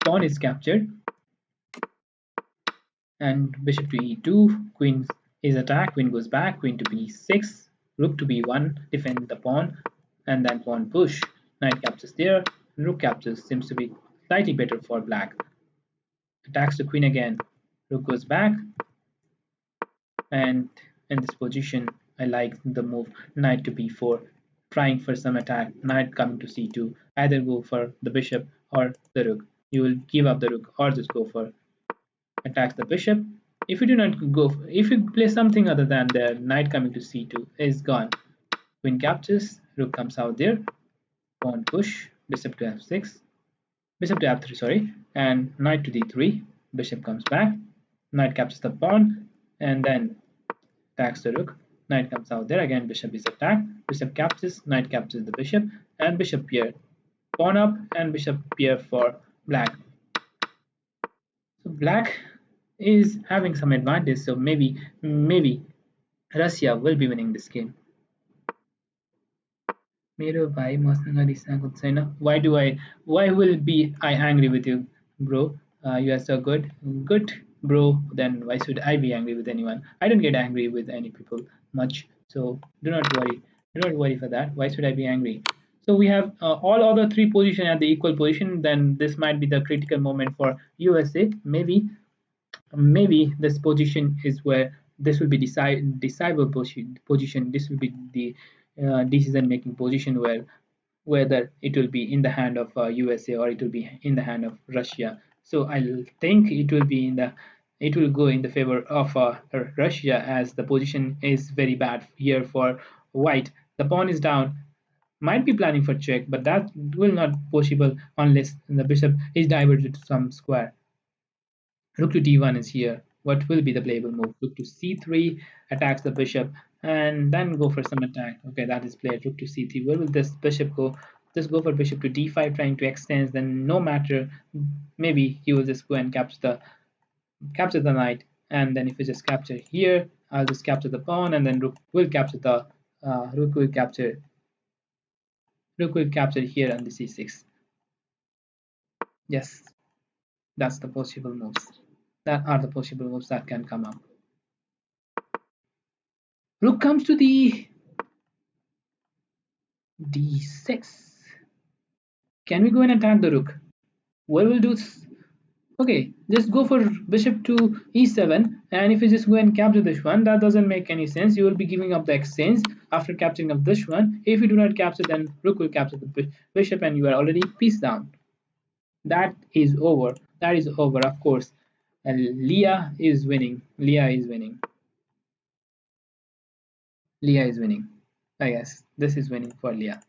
Pawn is captured, and bishop to e2. Queen is attacked. Queen goes back. Queen to b6. Rook to b1. Defend the pawn, and then pawn push. Knight captures there. Rook captures seems to be slightly better for Black. Attacks the queen again. Rook goes back, and in this position, I like the move knight to b4, trying for some attack. Knight coming to c2. Either go for the bishop or the rook. You will give up the rook or just go for attacks the bishop. If you do not go, if you play something other than the knight coming to c2, is gone. Queen captures, rook comes out there, pawn push, bishop to f6, bishop to f3, sorry, and knight to d3. Bishop comes back, knight captures the pawn, and then attacks the rook. Knight comes out there again. Bishop is attacked. Bishop captures. Knight captures the bishop, and bishop pair. Pawn up and bishop pair for Black. So Black is having some advantage. So maybe Russia will be winning this game. मेरो भाइ मसँग रिसाएको छैन. Why will be I angry with you, bro? You are so good bro. Then why should I be angry with anyone? I don't get angry with any people much, so do not worry for that. Why should I be angry? So we have all other three positions at the equal position. Then this might be the critical moment for USA. Maybe this position is where this will be decidable position. This will be the decision making position where whether it will be in the hand of USA or it will be in the hand of Russia. So I think it will go in the favor of Russia, as the position is very bad here for white. The pawn is down, might be planning for check, but that will not possible unless the bishop is diverted to some square. Rook to d1 is here. What will be the playable move? Rook to c3 attacks the bishop, and then go for some attack. Okay, that is played. Rook to c3. Where will this bishop go? Just go for bishop to d5, trying to extend. Then no matter, maybe he will just go and capture the knight. And then if we just capture here, I'll just capture the pawn, and then rook will capture here on the c6. Yes, that's the possible moves. That are the possible moves that can come up. Rook comes to the d6. Can we go and attack the rook? What will do? Okay, just go for bishop to e7, and if you just go and capture this one, that doesn't make any sense. You will be giving up the exchange after capturing of this one. If you do not capture, then rook will capture the bishop, and you are already piece down. That is over. That is over, of course. And Leah is winning. Leah is winning. Leah is winning. I guess this is winning for Leah.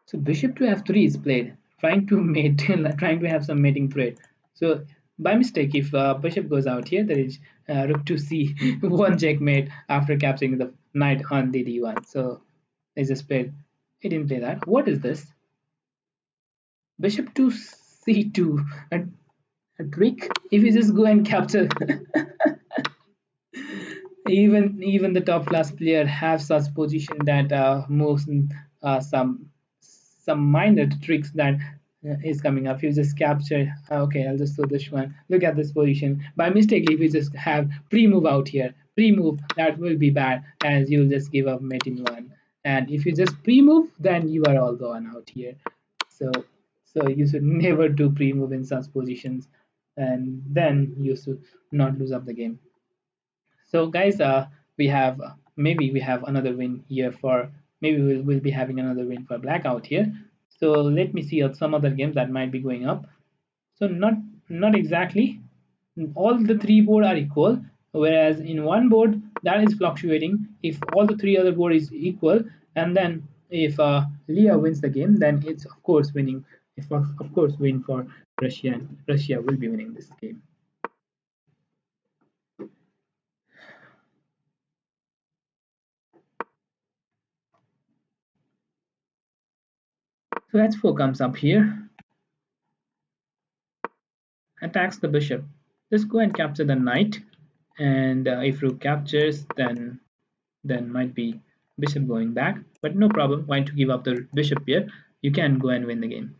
So bishop to f3 is played, trying to mate, trying to have some mating threat. So by mistake, if bishop goes out here, there is rook to c one checkmate after capturing the knight on the d1. So it's just played. He didn't play that. What is this? Bishop to c2. A trick? If you just go and capture even the top class player have such position that moves some minor tricks that is coming up. You just capture. Okay, I'll just show this one. Look at this position. By mistake, if you just have pre-move out here, pre-move, that will be bad, as you'll just give up mate in one. And if you just pre-move, then you are all gone out here. So so you should never do pre-move in such positions, and then you should not lose up the game. So guys, we have maybe we have another win here for maybe we'll be having another win for blackout here. So let me see some other games that might be going up. So not exactly all the three board are equal, whereas in one board that is fluctuating. If all the three other board is equal, and then if Leah wins the game, then it's of course winning. If of course win for Russia, and Russia will be winning this game. So h4 comes up here, attacks the bishop. Just go and capture the knight, and if rook captures, then might be bishop going back. But no problem. Why to give up the bishop here? You can go and win the game.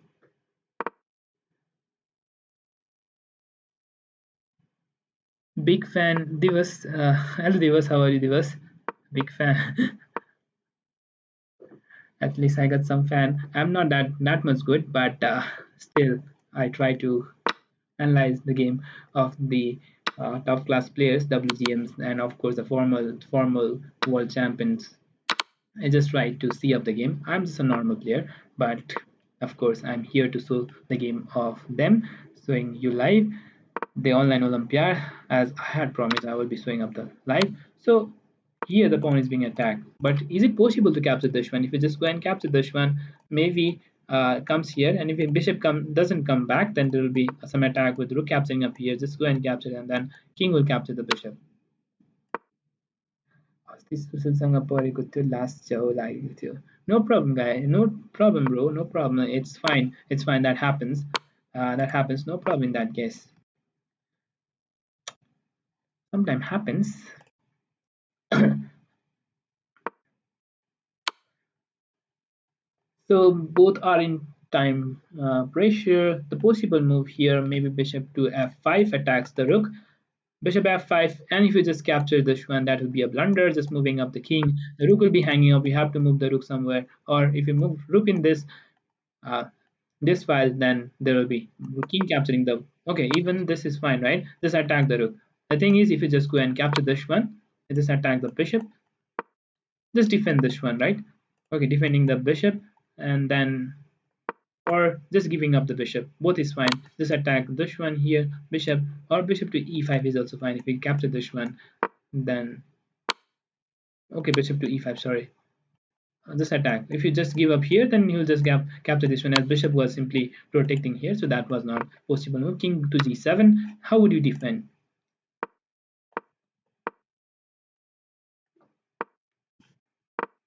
Big fan, Divas. Hello Divas, how are you, Divas? Big fan. At least I got some fan. I'm not that much good, but still I try to analyze the game of the top class players, WGMs, and of course the formal world champions. I just try to see up the game. I'm just a normal player, but of course I'm here to show the game of them, showing you live the online Olympiad. As I had promised, I will be showing up the live. So here the pawn is being attacked. But is it possible to capture this one? If you just go and capture this one, maybe comes here, and if a bishop doesn't come back, then there will be some attack with rook capturing up here. Just go and capture, and then king will capture the bishop. No problem, guy. No problem, bro. No problem. It's fine. It's fine. That happens. That happens. No problem in that case. Sometimes happens. So both are in time pressure. The possible move here, maybe bishop to f5 attacks the rook. Bishop f5, and if you just capture this one, that will be a blunder, just moving up the king. The rook will be hanging up. You have to move the rook somewhere. Or if you move rook in uh, this file, then there will be king capturing the. Okay, even this is fine, right? Just attack the rook. The thing is, if you just go and capture this one, just attack the bishop. Just defend this one, right? Okay, defending the bishop, and then or just giving up the bishop, both is fine. Just attack this one here, bishop, or bishop to e5 is also fine. If we capture this one, then okay, bishop to e5, sorry. Just attack. If you just give up here, then you'll just capture this one, as bishop was simply protecting here, so that was not possible move. King to g7. How would you defend?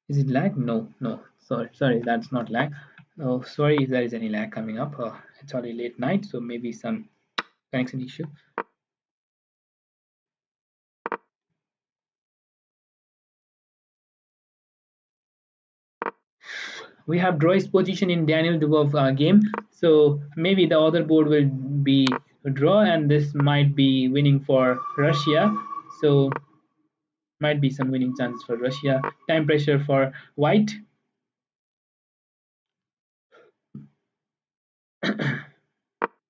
Is it lag? No, sorry, that's not lag. Oh, sorry if there is any lag coming up. It's already late night, so maybe some connection issue. We have Droy's position in Daniel Dubov game, so maybe the other board will be a draw, and this might be winning for Russia. So might be some winning chances for Russia. Time pressure for White.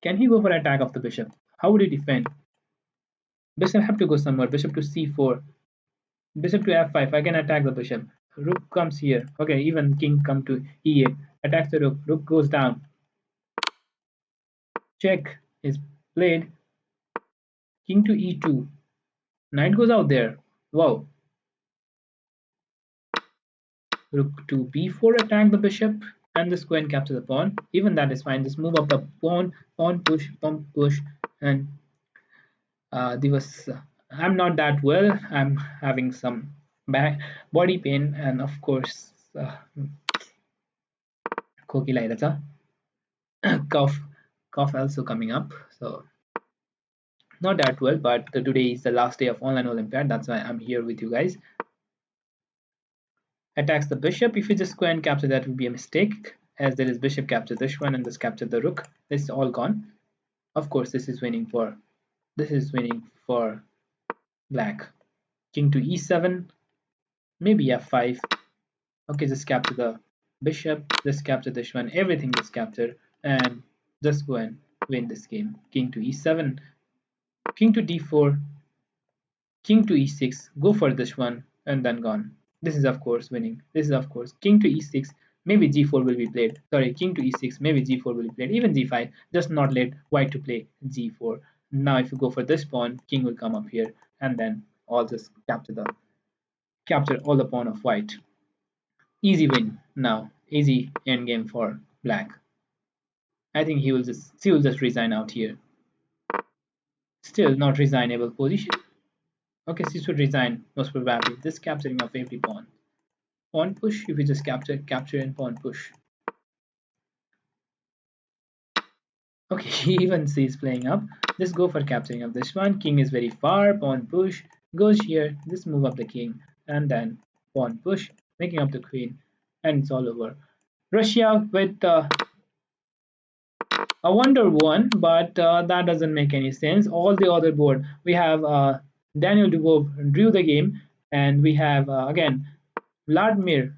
Can he go for attack of the bishop? How would he defend? Bishop have to go somewhere. Bishop to c4. Bishop to f5. I can attack the bishop. Rook comes here. Okay, even king come to e8. Attacks the rook. Rook goes down. Check. is played. King to e2. Knight goes out there. Wow. Rook to b4, attack the bishop, and just go and capture the pawn. Even that is fine. Just move up the pawn, pawn push, and I'm not that well. I'm having some back body pain, and of course, cough, cough also coming up. So not that well, but today is the last day of online Olympiad. That's why I'm here with you guys. Attacks the bishop. If you just go and capture, that would be a mistake, as there is bishop capture this one and this capture the rook. This is all gone. Of course, this is winning for black. King to e7, maybe f5. Okay, just capture the bishop, just capture this one, everything is captured, and just go and win this game. King to e7, king to d4, king to e6, go for this one, and then gone. This is of course winning. This is of course king to e6, maybe g4 will be played. Sorry, king to e6, maybe g4 will be played. Even g5, just not let white to play g4. Now if you go for this pawn, king will come up here, and then all just capture all the pawn of white. Easy win now. Easy endgame for black. I think he will just resign out here. Still not resignable position. Okay, she should resign most probably. This capturing of every pawn. Pawn push, if you just capture and pawn push. Okay, even she's playing up. Just go for capturing of this one. King is very far, pawn push. Goes here, just move up the king. And then pawn push, making up the queen. And it's all over. Russia with a wonder one, but that doesn't make any sense. All the other board, we have Daniel Dubov drew the game, and we have again Vladimir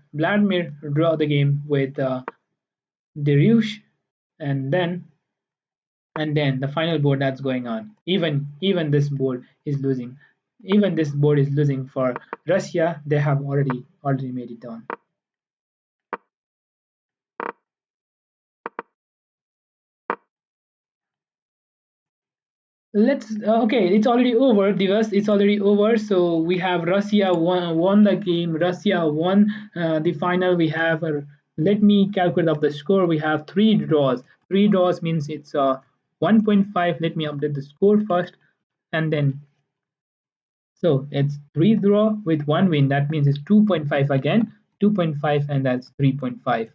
draw the game with Dariush, and then the final board that's going on. Even this board is losing. Even this board is losing for Russia. They have already made it on. Let's okay, it's already over, Divas. It's already over. So we have Russia won the game. Russia won the final. We have let me calculate up the score. We have three draws. Three draws means it's 1.5. Let me update the score first, and then so it's three draw with one win. That means it's 2.5 again. 2.5, and that's 3.5.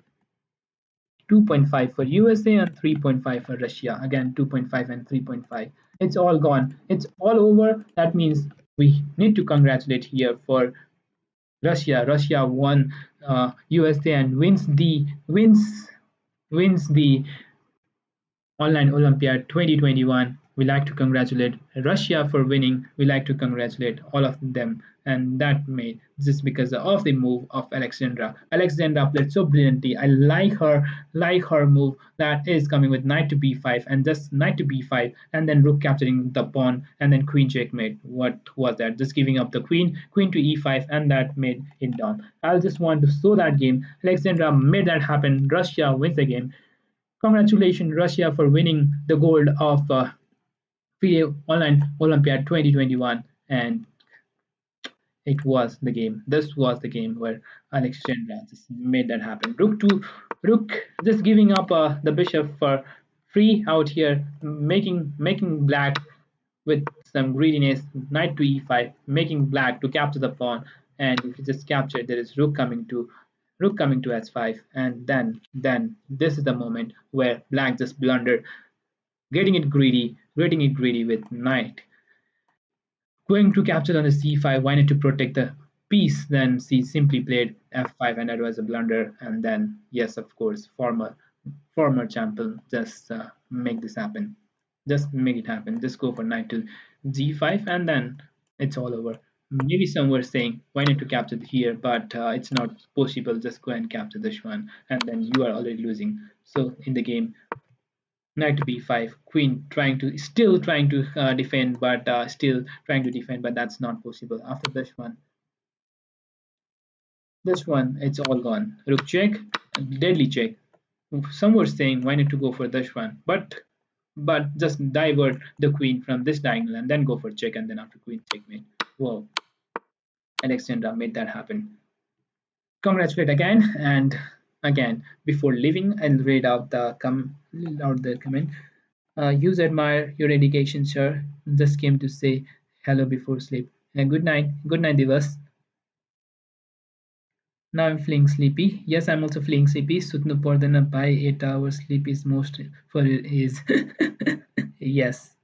2.5 for USA and 3.5 for Russia. Again, 2.5 and 3.5. It's all gone. It's all over. That means we need to congratulate here for Russia. Russia won USA and wins the Online Olympiad 2021. We like to congratulate Russia for winning. We like to congratulate all of them, and that made just because of the move of Alexandra. Alexandra played so brilliantly. I like her move that is coming with knight to b5 and just knight to b5 and then rook capturing the pawn and then queen checkmate. What was that? Just giving up the queen to e5, and that made it done. I just want to show that game. Alexandra made that happen. Russia wins the game. Congratulations, Russia, for winning the gold of FIDE Online Olympiad 2021. And it was the game. This was the game where Alexandra just made that happen. Rook, just giving up the bishop for free out here, making black with some greediness. Knight to e5, making black to capture the pawn. And if you just capture, there is rook coming to s5, and then this is the moment where black just blundered, getting it greedy with knight going to capture on the c5, wanted to protect the piece. Then she simply played f5, and that was a blunder. And then yes, of course, former champion just make this happen, just make it happen, just go for knight to g5, and then it's all over. Maybe some were saying why need to capture here, but it's not possible. Just go and capture this one, and then you are already losing. So in the game, knight to b5, queen trying to defend, but still trying to defend, but that's not possible. After this one, it's all gone. Rook check, deadly check. Some were saying why need to go for this one, but but just divert the queen from this diagonal and then go for check, and then after queen checkmate. Whoa, Alexandra made that happen. Congratulate again and again. Before leaving, I'll read out the comment. You admire your dedication, sir. Just came to say hello before sleep. Good night, Divas. Now I'm feeling sleepy. Yes, I'm also feeling sleepy. Sutnu Pordana by 8 hours sleep is most for his. Yes.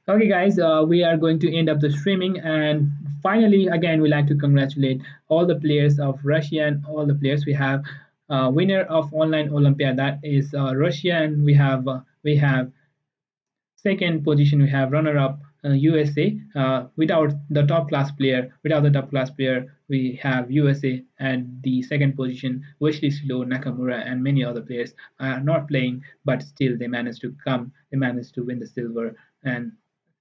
Okay, guys, we are going to end up the streaming. And finally, again, we like to congratulate all the players of Russia and all the players. We have winner of online Olympiad, that is Russia, and we have second position, we have runner-up USA. Without the top class player, we have USA, and the second position, Wesley So, Nakamura, and many other players are not playing, but still they managed to come. They managed to win the silver. And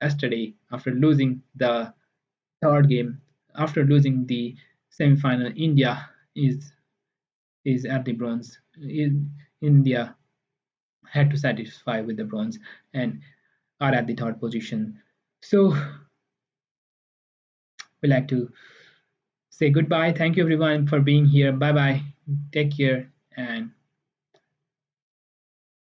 yesterday, after losing the third game, after losing the semi-final, India is at the bronze. India had to satisfy with the bronze and are at the third position. So we like to say goodbye. Thank you everyone for being here. Bye bye. Take care and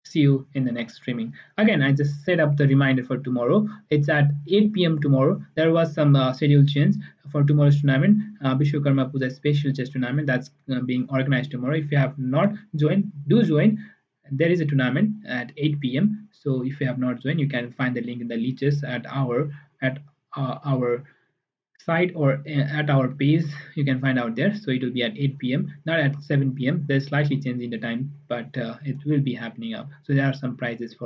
see you in the next streaming. Again, I just set up the reminder for tomorrow. It's at 8 p.m. tomorrow. There was some schedule change for tomorrow's tournament. Bishwakarma Puja special chess tournament that's being organized tomorrow. If you have not joined, do join. There is a tournament at 8 p.m. So if you have not joined, you can find the link in the leeches at our site or at our page. You can find out there, so it will be at 8 p.m., not at 7 p.m. There's slightly change in the time, but it will be happening up. So there are some prizes.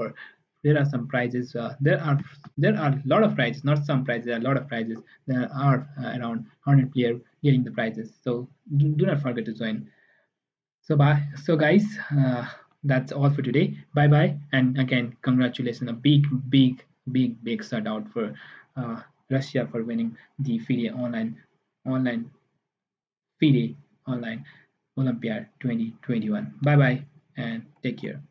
There are a lot of prizes, not some prizes. There are a lot of prizes. There are around 100 players getting the prizes, so do not forget to join. So bye. So guys, that's all for today. Bye bye. And again, congratulations, a big shout out for Russia for winning the online FIDE online Olympiad 2021. Bye bye and take care.